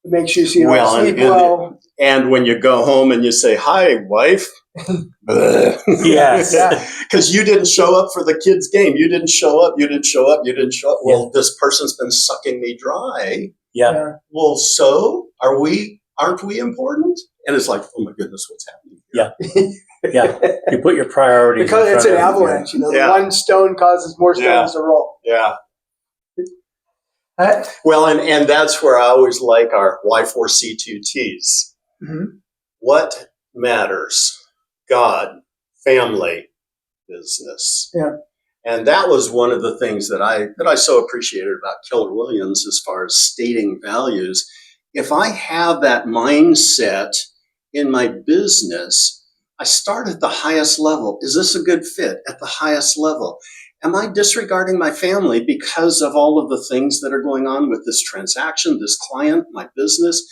It makes you so you don't Well, sleep well. And when you go home and you say, "Hi, wife," Yes. because you didn't show up for the kids' game. You didn't show up. You didn't show up. You didn't show up. Well, this person's been sucking me dry. Yeah. Well, so aren't we important? And it's like, oh my goodness, what's happening here? Yeah. Yeah. You put your priorities because it's an avalanche. You know, the one stone causes more stones to roll. Yeah. Well, and that's where I always like our Y4C2Ts. Mm-hmm. What matters? God, family, business. Yeah. And that was one of the things that I so appreciated about Keller Williams as far as stating values. If I have that mindset in my business, I start at the highest level. Is this a good fit at the highest level? Am I disregarding my family because of all of the things that are going on with this transaction, this client, my business?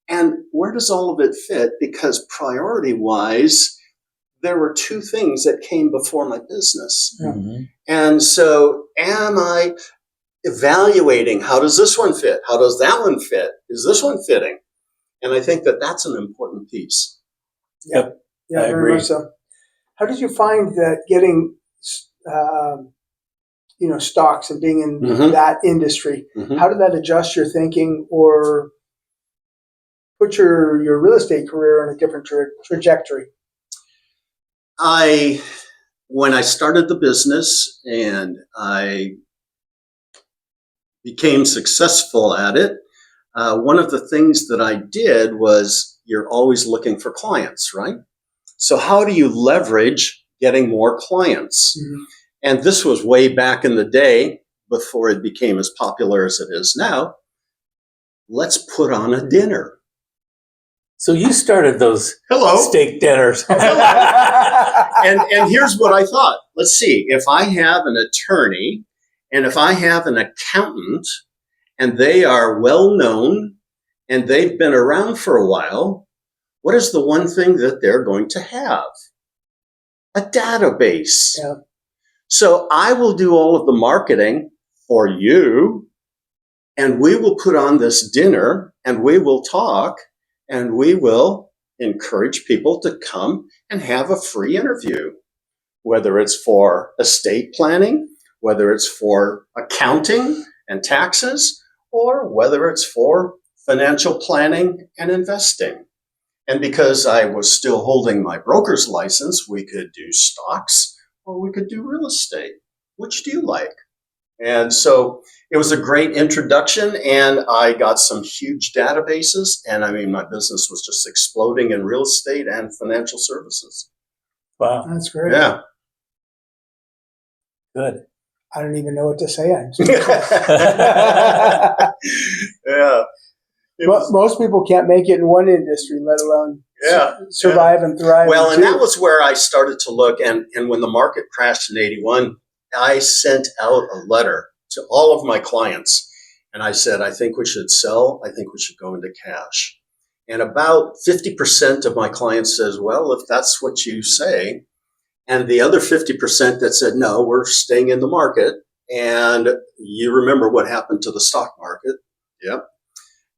And where does all of it fit? Because priority-wise, there were two things that came before my business. Mm-hmm. And so am I evaluating, how does this one fit? How does that one fit? Is this one fitting? And I think that that's an important piece. Yep. Yeah, I very agree. much so. How did you find that getting, stocks and being in Mm-hmm. that industry, Mm-hmm. how did that adjust your thinking or put your real estate career on a different trajectory? When I started the business and I became successful at it, one of the things that I did was you're always looking for clients, right? So how do you leverage getting more clients? Mm-hmm. And this was way back in the day before it became as popular as it is now. Let's put on a dinner. So you started those steak dinners. And here's what I thought. Let's see. If I have an attorney and if I have an accountant and they are well known and they've been around for a while, what is the one thing that they're going to have? A database. Yeah. So I will do all of the marketing for you, and we will put on this dinner, and we will talk, and we will encourage people to come and have a free interview, whether it's for estate planning, whether it's for accounting and taxes, or whether it's for financial planning and investing. And because I was still holding my broker's license, we could do stocks or we could do real estate. Which do you like? And so it was a great introduction, and I got some huge databases. And I mean, my business was just exploding in real estate and financial services. Wow. That's great. Yeah. Good. I don't even know what to say. Yeah. Most people can't make it in one industry, let alone survive and thrive. Well, and that was where I started to look. And when the market crashed in 81, I sent out a letter to all of my clients. And I said, I think we should sell. I think we should go into cash. And about 50% of my clients says, well, if that's what you say. And the other 50% that said, no, we're staying in the market. And you remember what happened to the stock market. Yep.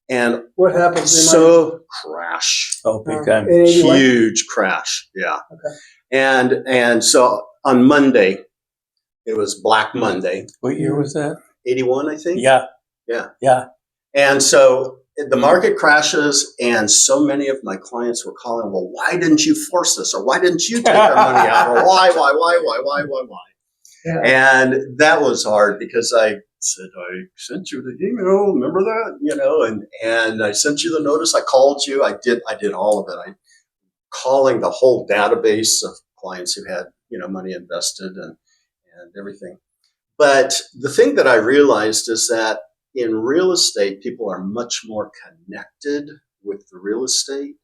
And what happened? So crash. Oh, big time. Huge crash. Yeah. Okay. And so on Monday, it was Black Monday. What year was that? 81, I think. Yeah. Yeah. Yeah. And so the market crashes, and so many of my clients were calling, well, why didn't you force this? Or why didn't you take our money out? Or why? Yeah. And that was hard because I said, I sent you the email, remember that? And I sent you the notice, I called you, I did all of it. I calling the whole database of clients who had, money invested and everything. But the thing that I realized is that in real estate, people are much more connected with the real estate.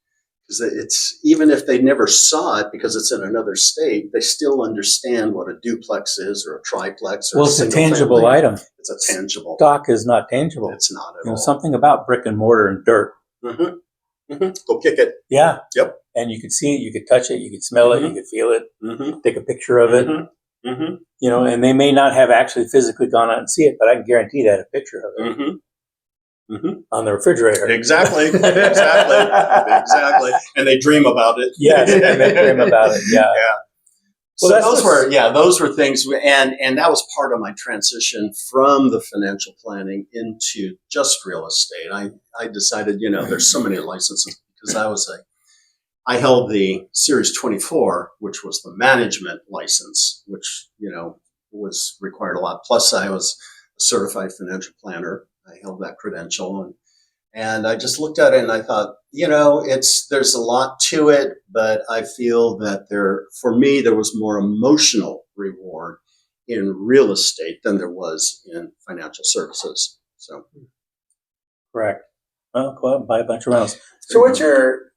Because it's, even if they never saw it because it's in another state, they still understand what a duplex is or a triplex or it's a tangible family item. It's a tangible. Stock is not tangible. It's not at all. Something about brick and mortar and dirt. Mm-hmm. Mm-hmm. Go kick it. Yeah. Yep. And you could see it, you could touch it, you could smell it, you could feel it, take a picture of it. And they may not have actually physically gone out and see it, but I can guarantee that a picture of it. on the refrigerator. Exactly. And they dream about it. Yes, and they dream about it. Yeah. So those were things, and that was part of my transition from the financial planning into just real estate. I decided, there's so many licenses because I held the Series 24, which was the management license, which, was required a lot. Plus I was a certified financial planner. I held that credential, and I just looked at it and I thought, there's a lot to it, but I feel that for me, there was more emotional reward in real estate than there was in financial services. So, correct. Well, go out and buy a bunch of rentals. So, what's your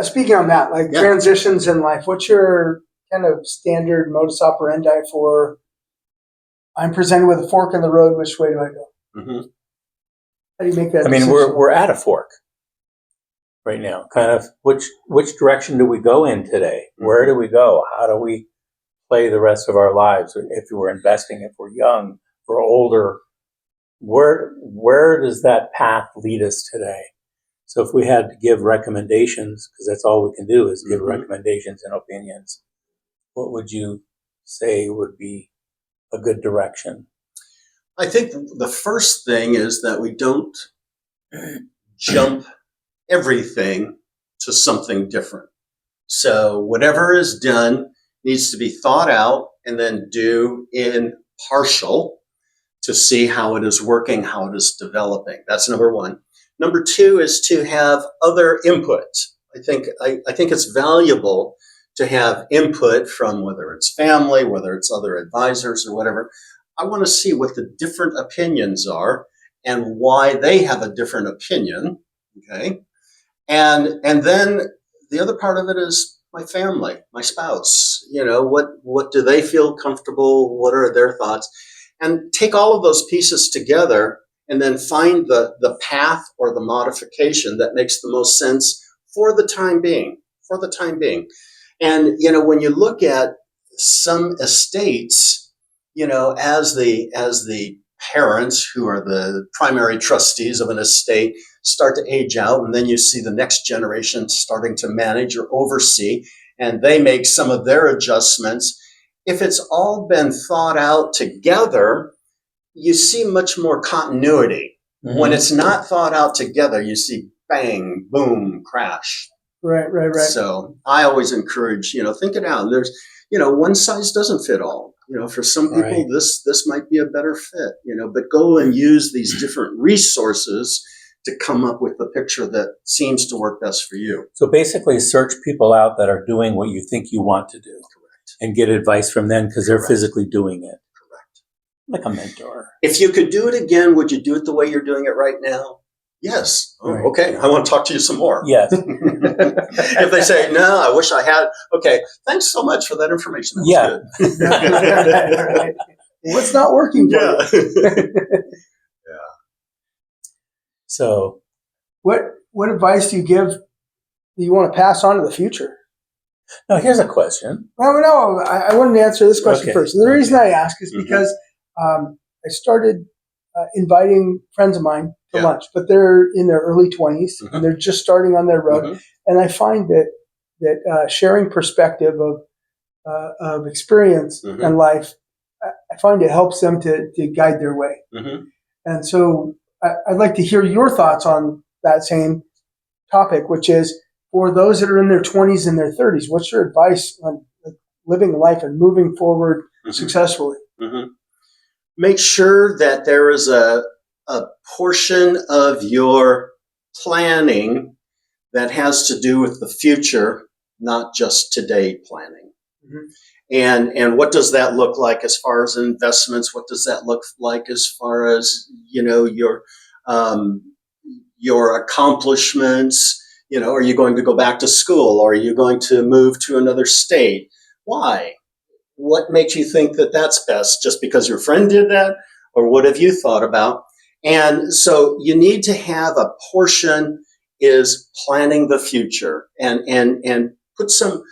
speaking on that, like transitions in life? What's your kind of standard modus operandi for? I'm presented with a fork in the road. Which way do I go? Mm-hmm. How do you make that? I mean, we're at a fork right now. Kind of which direction do we go in today? Mm-hmm. Where do we go? How do we play the rest of our lives? If we're investing, if we're young, if we're older, where does that path lead us today? So if we had to give recommendations, because that's all we can do is give recommendations and opinions, what would you say would be a good direction? I think the first thing is that we don't jump everything to something different. So whatever is done needs to be thought out and then do in partial to see how it is working, how it is developing. That's number one. Number two is to have other input. I think it's valuable to have input from whether it's family, whether it's other advisors or whatever. I want to see what the different opinions are and why they have a different opinion. Okay. And then the other part of it is my family, my spouse. What do they feel comfortable? What are their thoughts? And take all of those pieces together and then find the path or the modification that makes the most sense for the time being. And, when you look at some estates, as the parents who are the primary trustees of an estate start to age out, and then you see the next generation starting to manage or oversee, and they make some of their adjustments. If it's all been thought out together, you see much more continuity. Mm-hmm. When it's not thought out together, you see bang, boom, crash. Right. So I always encourage, think it out. There's, one size doesn't fit all. For some people, this might be a better fit, but go and use these different resources to come up with the picture that seems to work best for you. So basically search people out that are doing what you think you want to do. Correct. And get advice from them because they're physically doing it. Correct. Like a mentor. If you could do it again, would you do it the way you're doing it right now? Yes. Oh, right. Okay. I want to talk to you some more. Yes. If they say, no, I wish I had. Okay. Thanks so much for that information. That was good. Right. What's not working for you? So what advice do you give that you want to pass on to the future? Now, here's a question. Well, no, I wanted to answer this question first. The reason I ask is because I started inviting friends of mine to lunch, but they're in their early 20s and they're just starting on their road. And I find that sharing perspective of experience and life, I find it helps them to guide their way. And so I'd like to hear your thoughts on that same topic, which is for those that are in their 20s and their 30s, what's your advice on living life and moving forward successfully? Make sure that there is a portion of your planning that has to do with the future, not just today planning. And what does that look like as far as investments? What does that look like as far as, your accomplishments? Are you going to go back to school? Or are you going to move to another state? Why? What makes you think that that's best? Just because your friend did that? Or what have you thought about? And so you need to have a portion is planning the future and put some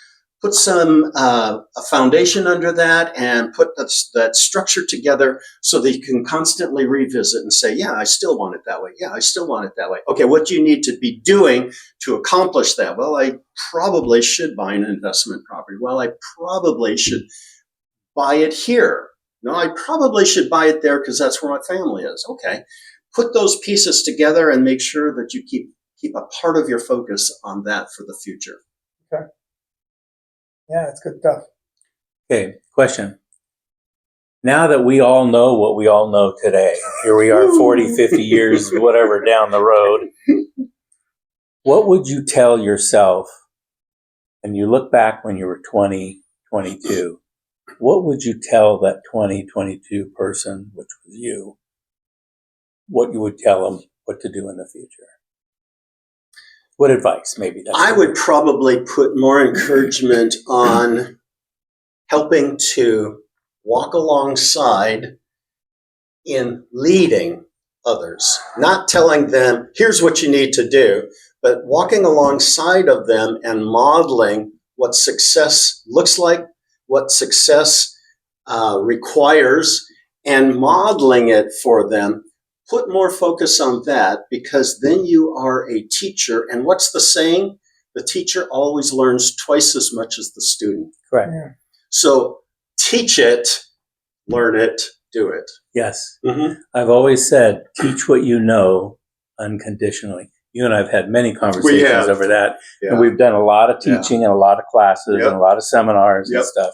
put some a foundation under that and put that structure together so that you can constantly revisit and say, yeah, I still want it that way. Yeah, I still want it that way. Okay, what do you need to be doing to accomplish that? Well, I probably should buy an investment property. Well, I probably should buy it here. No, I probably should buy it there because that's where my family is. Okay, put those pieces together and make sure that you keep a part of your focus on that for the future. Okay. Yeah, it's good stuff. Okay, question. Now that we all know what we all know today, here we are 40, 50 years, whatever, down the road, what would you tell yourself, and you look back when you were 20, 22, what would you tell that 20, 22 person, which was you, what you would tell them what to do in the future? What advice, maybe? I would probably put more encouragement on helping to walk alongside in leading others, not telling them, here's what you need to do, but walking alongside of them and modeling what success looks like, what success requires, and modeling it for them. Put more focus on that, because then you are a teacher. And what's the saying? The teacher always learns twice as much as the student. Correct. Yeah. So teach it, learn it, do it. Yes. Mm-hmm. I've always said, teach what you know unconditionally. You and I have had many conversations over that. Yeah. And we've done a lot of teaching and a lot of classes and a lot of seminars and stuff.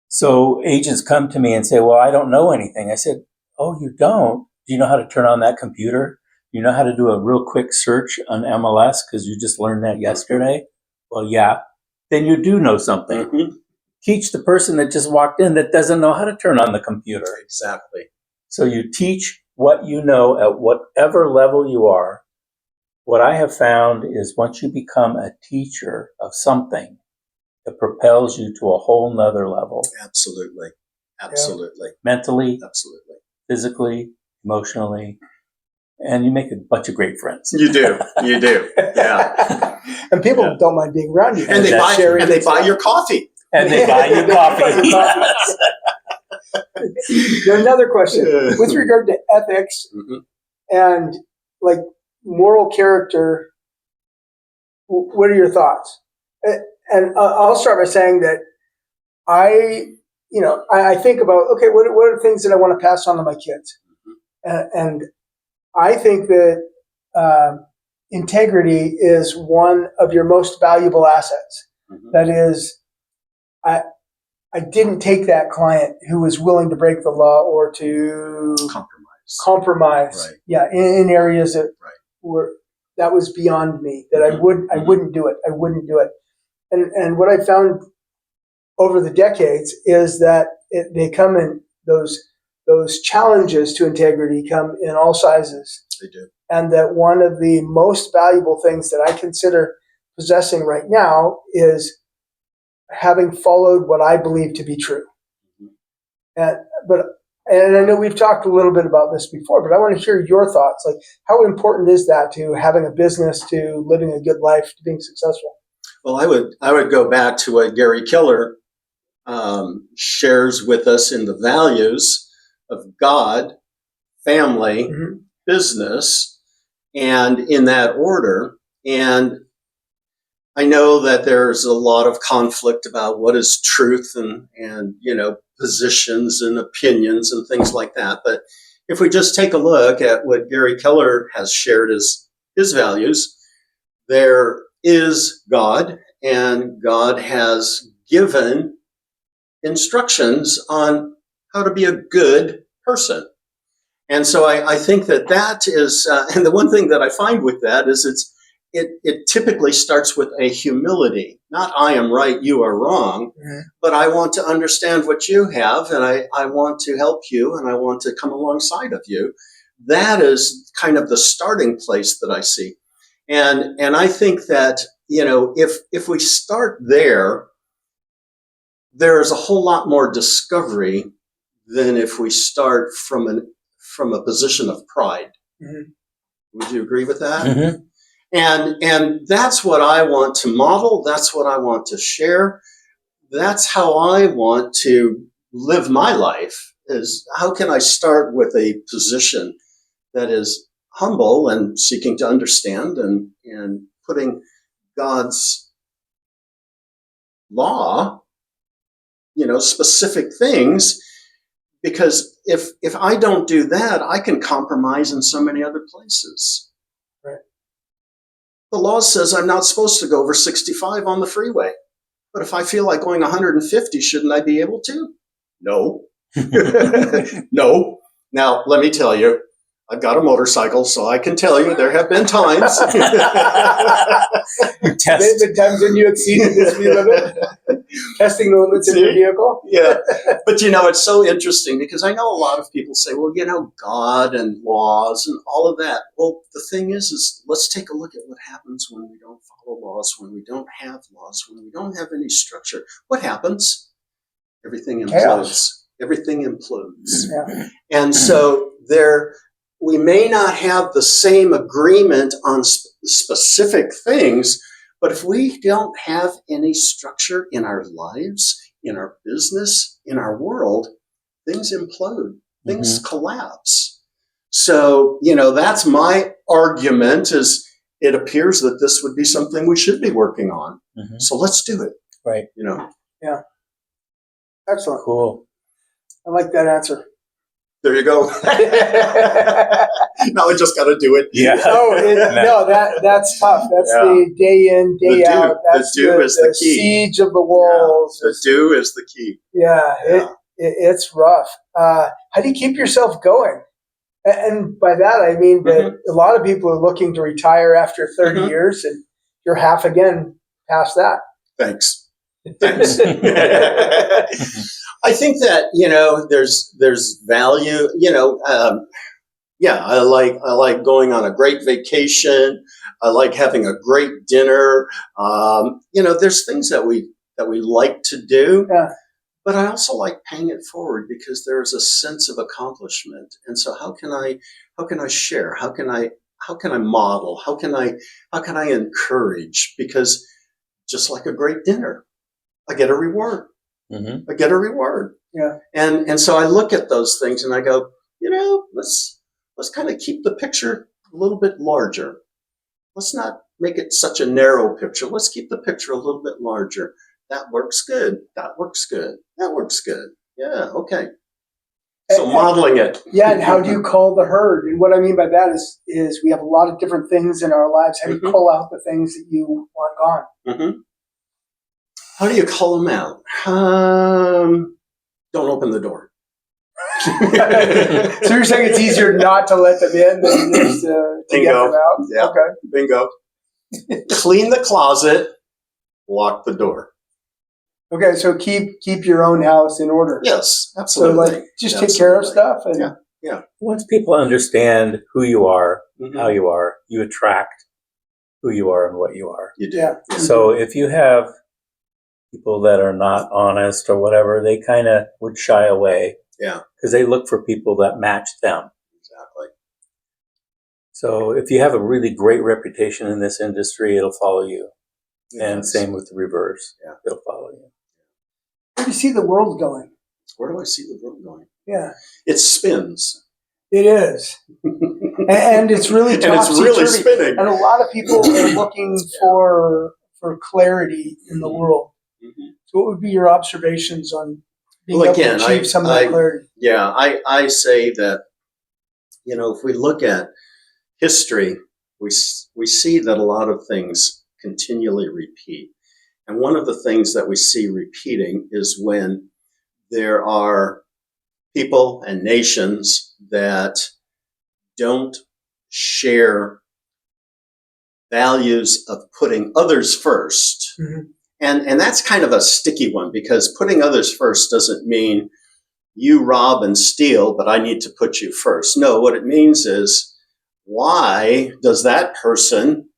So agents come to me and say, well, I don't know anything. I said, oh, you don't? Do you know how to turn on that computer? Do you know how to do a real quick search on MLS because you just learned that yesterday? Well, yeah. Then you do know something. Mm-hmm. Teach the person that just walked in that doesn't know how to turn on the computer. Exactly. So you teach what you know at whatever level you are. What I have found is once you become a teacher of something, it propels you to a whole nother level. Absolutely. Absolutely. Yeah. Mentally, absolutely, physically, emotionally, and you make a bunch of great friends. You do. You do. Yeah. And people don't mind being around you. And they buy your coffee. And they buy you coffee. Yes. Another question. With regard to ethics and like moral character, what are your thoughts? And I'll start by saying that I think about, okay, what are the things that I want to pass on to my kids? And I think that integrity is one of your most valuable assets. That is, I didn't take that client who was willing to break the law or to compromise. Right. Yeah, in areas that were that was beyond me. That I wouldn't do it. I wouldn't do it. And what I found over the decades is that they come in those challenges to integrity come in all sizes. They do. And that one of the most valuable things that I consider possessing right now is having followed what I believe to be true. And I know we've talked a little bit about this before, but I want to hear your thoughts. Like, how important is that to having a business, to living a good life, to being successful? Well, I would go back to what Gary Keller shares with us in the values of God, family, business, and in that order. And I know that there's a lot of conflict about what is truth and positions and opinions and things like that. But if we just take a look at what Gary Keller has shared as his values, there is God, and God has given instructions on how to be a good person. And so I think that is, and the one thing that I find with that is it typically starts with a humility, not I am right, you are wrong, but I want to understand what you have, and I want to help you, and I want to come alongside of you. That is kind of the starting place that I see. And I think that, if we start there, there is a whole lot more discovery than if we start from a position of pride. Would you agree with that? And that's what I want to model. That's what I want to share. That's how I want to live my life, is how can I start with a position that is humble and seeking to understand and putting God's law, specific things, because if I don't do that, I can compromise in so many other places. Right. The law says I'm not supposed to go over 65 on the freeway. But if I feel like going 150, shouldn't I be able to? No. No. Now, let me tell you, I've got a motorcycle, so I can tell you there have been times. There's been times when you exceeded the speed limit, testing the limits in your vehicle. Yeah. But, it's so interesting because I know a lot of people say, well, God and laws and all of that. Well, the thing is let's take a look at what happens when we don't follow laws, when we don't have laws, when we don't have any structure. What happens? Everything implodes. Chaos. Everything implodes. Yeah. And so we may not have the same agreement on specific things, but if we don't have any structure in our lives, in our business, in our world, things implode, things collapse. So, that's my argument, is it appears that this would be something we should be working on. So let's do it. Right. Yeah. Excellent. Cool. I like that answer. There you go. Now I just got to do it. Yeah. That's tough. That's the day in, day out. That's the do is the key. Siege of the walls. Yeah, the do is the key. Yeah. It's rough. How do you keep yourself going? And by that, I mean that a lot of people are looking to retire after 30 years, and you're half again past that. Thanks. I think that there's value. I like going on a great vacation. I like having a great dinner. There's things that we like to do. Yeah. But I also like paying it forward because there's a sense of accomplishment. And so how can I share? How can I model? How can I encourage? Because just like a great dinner, I get a reward. I get a reward. Yeah. And so I look at those things and I go, let's kind of keep the picture a little bit larger. Let's not make it such a narrow picture. Let's keep the picture a little bit larger. That works good. That works good. That works good. Yeah, okay. So modeling it. Yeah, and how do you call the herd? And what I mean by that is we have a lot of different things in our lives. How do you call out the things that you want gone? How do you call them out? Don't open the door. So you're saying it's easier not to let them in than it is to get them out? Yeah. Okay. Bingo. Clean the closet. Lock the door. Okay, so keep your own house in order. Yes, absolutely. So just take care of stuff. And Once people understand who you are, how you are, you attract who you are and what you are. You do. Yeah. So if you have people that are not honest or whatever, they kind of would shy away. Yeah. Because they look for people that match them. Exactly. So if you have a really great reputation in this industry, it'll follow you. And same with the reverse. Yeah. It'll follow you. Where do you see the world going? Where do I see the world going? Yeah. It spins. It is. And it's really and it's really spinning. And a lot of people are looking for clarity in the world. So what would be your observations on being able to achieve some of that clarity? Yeah, I say that, if we look at history, we see that a lot of things continually repeat. And one of the things that we see repeating is when there are people and nations that don't share values of putting others first. And that's kind of a sticky one, because putting others first doesn't mean you rob and steal, but I need to put you first. No, what it means is, why does that person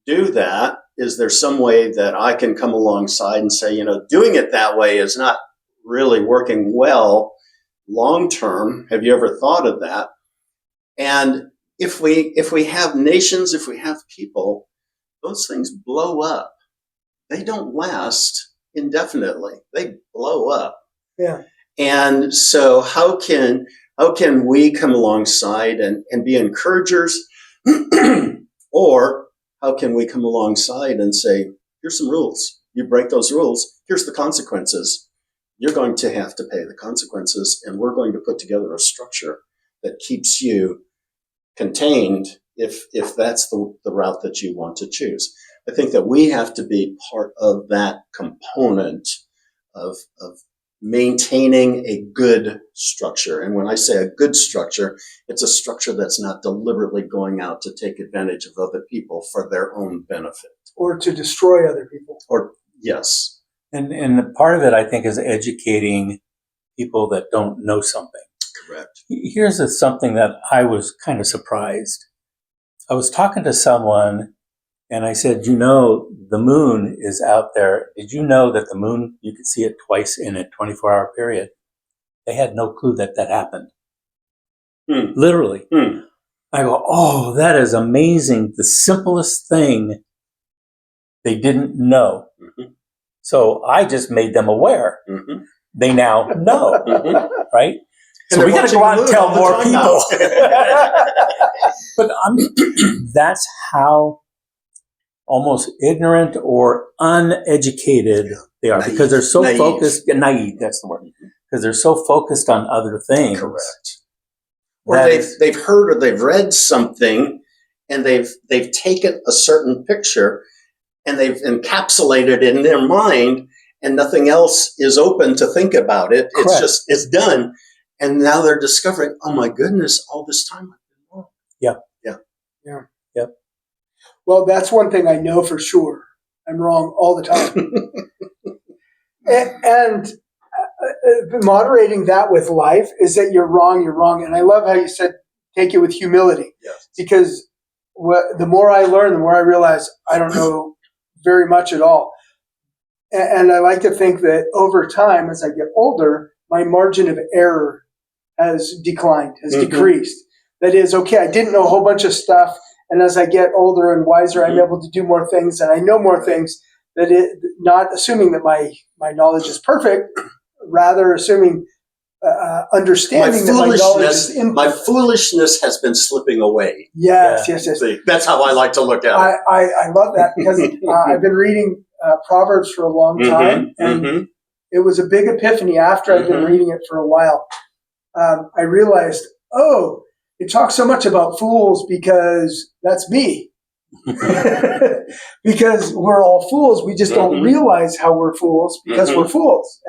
do that? Is there some way that I can come alongside and say, doing it that way is not really working well long term? Have you ever thought of that? And if we have nations, if we have people those things blow up. They don't last indefinitely. They blow up. Yeah. And so how can we come alongside and be encouragers? Or how can we come alongside and say, here's some rules. You break those rules, here's the consequences. You're going to have to pay the consequences, and we're going to put together a structure that keeps you contained if that's the route that you want to choose. I think that we have to be part of that component of maintaining a good structure. And when I say a good structure, it's a structure that's not deliberately going out to take advantage of other people for their own benefit. Or to destroy other people. Or, yes. And part of it, I think, is educating people that don't know something. Correct. Here's something that I was kind of surprised. I was talking to someone, and I said, the moon is out there. Did you know that the moon, you could see it twice in a 24-hour period? They had no clue that happened. Literally. I go, oh, that is amazing. The simplest thing they didn't know. Mm-hmm. So I just made them aware. Mm-hmm. They now know, right? So we got to go out and tell more people. But that's how almost ignorant or uneducated they are, because they're so focused. Naive, that's the word. Because they're so focused on other things. Correct. Or they've heard or they've read something, and they've taken a certain picture and they've encapsulated it in their mind, and nothing else is open to think about it. Correct. It's done. And now they're discovering, oh my goodness, all this time I've been wrong. Yeah. Well, that's one thing I know for sure. I'm wrong all the time. and moderating that with life is that you're wrong. And I love how you said, take it with humility. Yes. Because the more I learn, the more I realize I don't know very much at all. And I like to think that over time, as I get older, my margin of error has declined, has decreased. That is, okay, I didn't know a whole bunch of stuff, and as I get older and wiser, I'm able to do more things, and I know more things. Not assuming that my knowledge is perfect, rather assuming understanding that my knowledge is my foolishness has been slipping away. Yes. See, that's how I like to look at it. I love that, because I've been reading Proverbs for a long time, and it was a big epiphany after I'd been reading it for a while. I realized, it talks so much about fools because that's me. Because we're all fools. We just don't realize how we're fools because we're fools.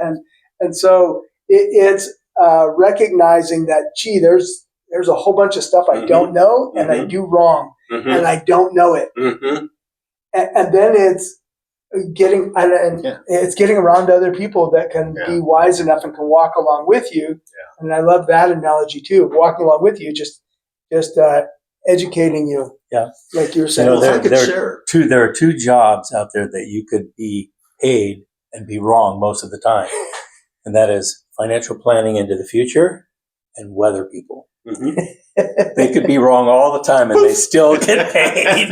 And so it's recognizing that, gee, there's a whole bunch of stuff I don't know and I do wrong and I don't know it. And then it's getting it's getting around to other people that can be wise enough and can walk along with you. And I love that analogy too, walking along with you, just educating you. Yeah, like you were saying. There are two jobs out there that you could be paid and be wrong most of the time, and that is financial planning into the future and weather people. They could be wrong all the time and they still get paid.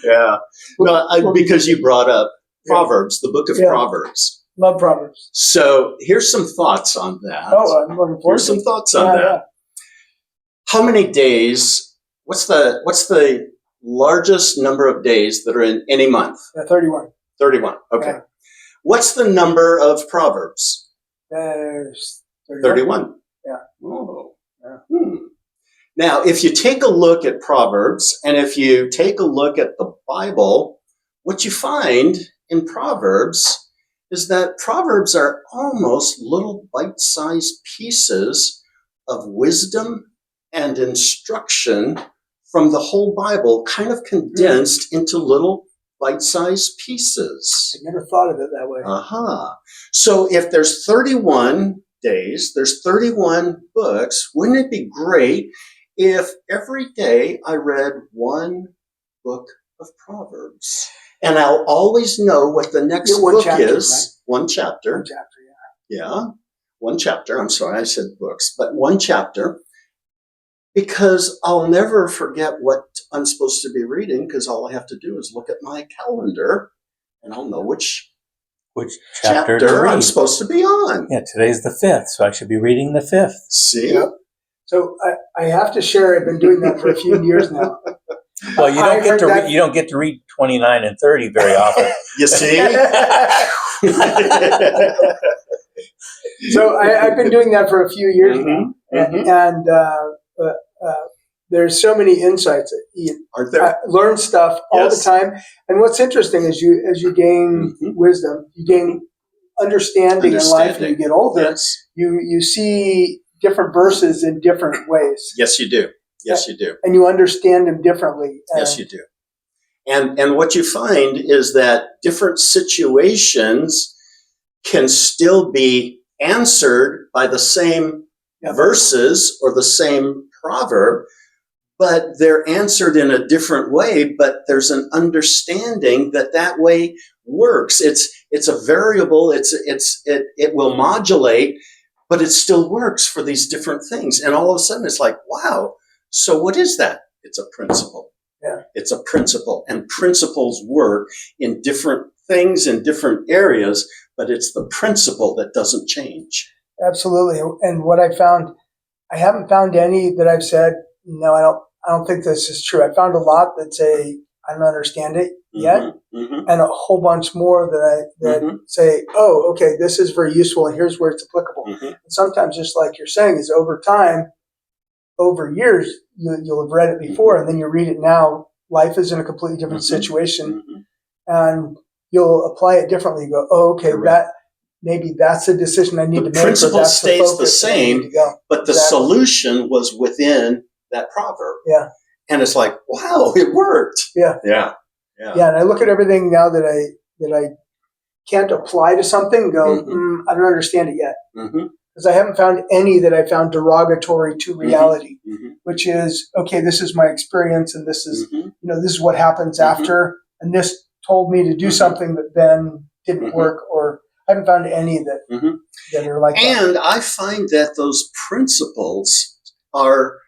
Yeah. Well, because you brought up Proverbs, the book of Proverbs. Love Proverbs. So here's some thoughts on that. I'm looking forward. Here's some thoughts on that. Yeah. How many days? What's the largest number of days that are in any month? 31. 31. Okay. Yeah. What's the number of Proverbs? There's 31. Yeah. Oh. Yeah. Now, if you take a look at Proverbs, and if you take a look at the Bible, what you find in Proverbs is that Proverbs are almost little bite-sized pieces of wisdom and instruction from the whole Bible, kind of condensed into little bite-sized pieces. I never thought of it that way. So if there's 31 days, there's 31 books, wouldn't it be great if every day I read one book of Proverbs? And I'll always know what the next book is. Right? One chapter. One chapter, yeah. One chapter. I'm sorry, I said books, but one chapter. Because I'll never forget what I'm supposed to be reading, because all I have to do is look at my calendar and I'll know which chapter chapter I'm supposed to be on. Yeah, today's the 5th, so I should be reading the 5th. See? Yep. So I have to share, I've been doing that for a few years now. Well, you don't get to read 29 and 30 very often. You see? So I've been doing that for a few years now. And there's so many insights. Aren't there? Learn stuff all the time. And what's interesting is as you gain wisdom, you gain understanding in life, and you get older, you see different verses in different ways. Yes, you do. Yes, you do. And you understand them differently. Yes, you do. And what you find is that different situations can still be answered by the same verses or the same proverb, but they're answered in a different way, but there's an understanding that way works. It's a variable, it will modulate, but it still works for these different things. And all of a sudden it's like, wow, so what is that? It's a principle. Yeah. It's a principle, and principles work in different things in different areas, but it's the principle that doesn't change. Absolutely. And what I found, I haven't found any that I've said, no, I don't think this is true. I found a lot that say, I don't understand it yet. And a whole bunch more that say, oh, okay, this is very useful and here's where it's applicable. And sometimes, just like you're saying, is over time, over years, you'll have read it before and then you read it now. Life is in a completely different situation and you'll apply it differently. You go, oh, okay, maybe that's a decision I need to make. The principle stays the same, but the solution was within that proverb. Yeah. And it's like, wow, it worked. Yeah. Yeah. Yeah. And I look at everything now that I can't apply to something and go, I don't understand it yet. Because I haven't found any that I found derogatory to reality, which is, okay, this is my experience and this is, this is what happens after. And this told me to do something that then didn't work, or I haven't found any that are like that. And I find that those principles are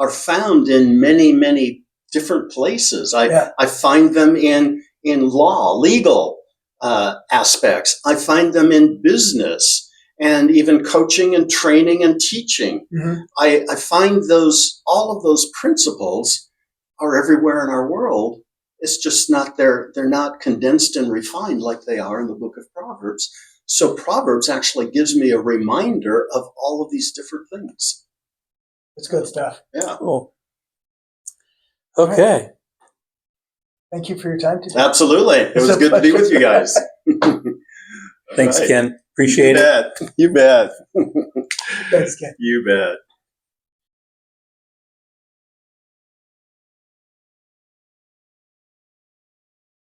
found in many, many different places. I find them in legal aspects. I find them in business and even coaching and training and teaching. I find all of those principles are everywhere in our world. It's just not they're not condensed and refined like they are in the book of Proverbs. So Proverbs actually gives me a reminder of all of these different things. It's good stuff. Yeah. Cool. Okay. Thank you for your time today. Absolutely. It was good to be with you guys. Thanks, Ken. Appreciate it. You bet. Thanks, Ken. You bet.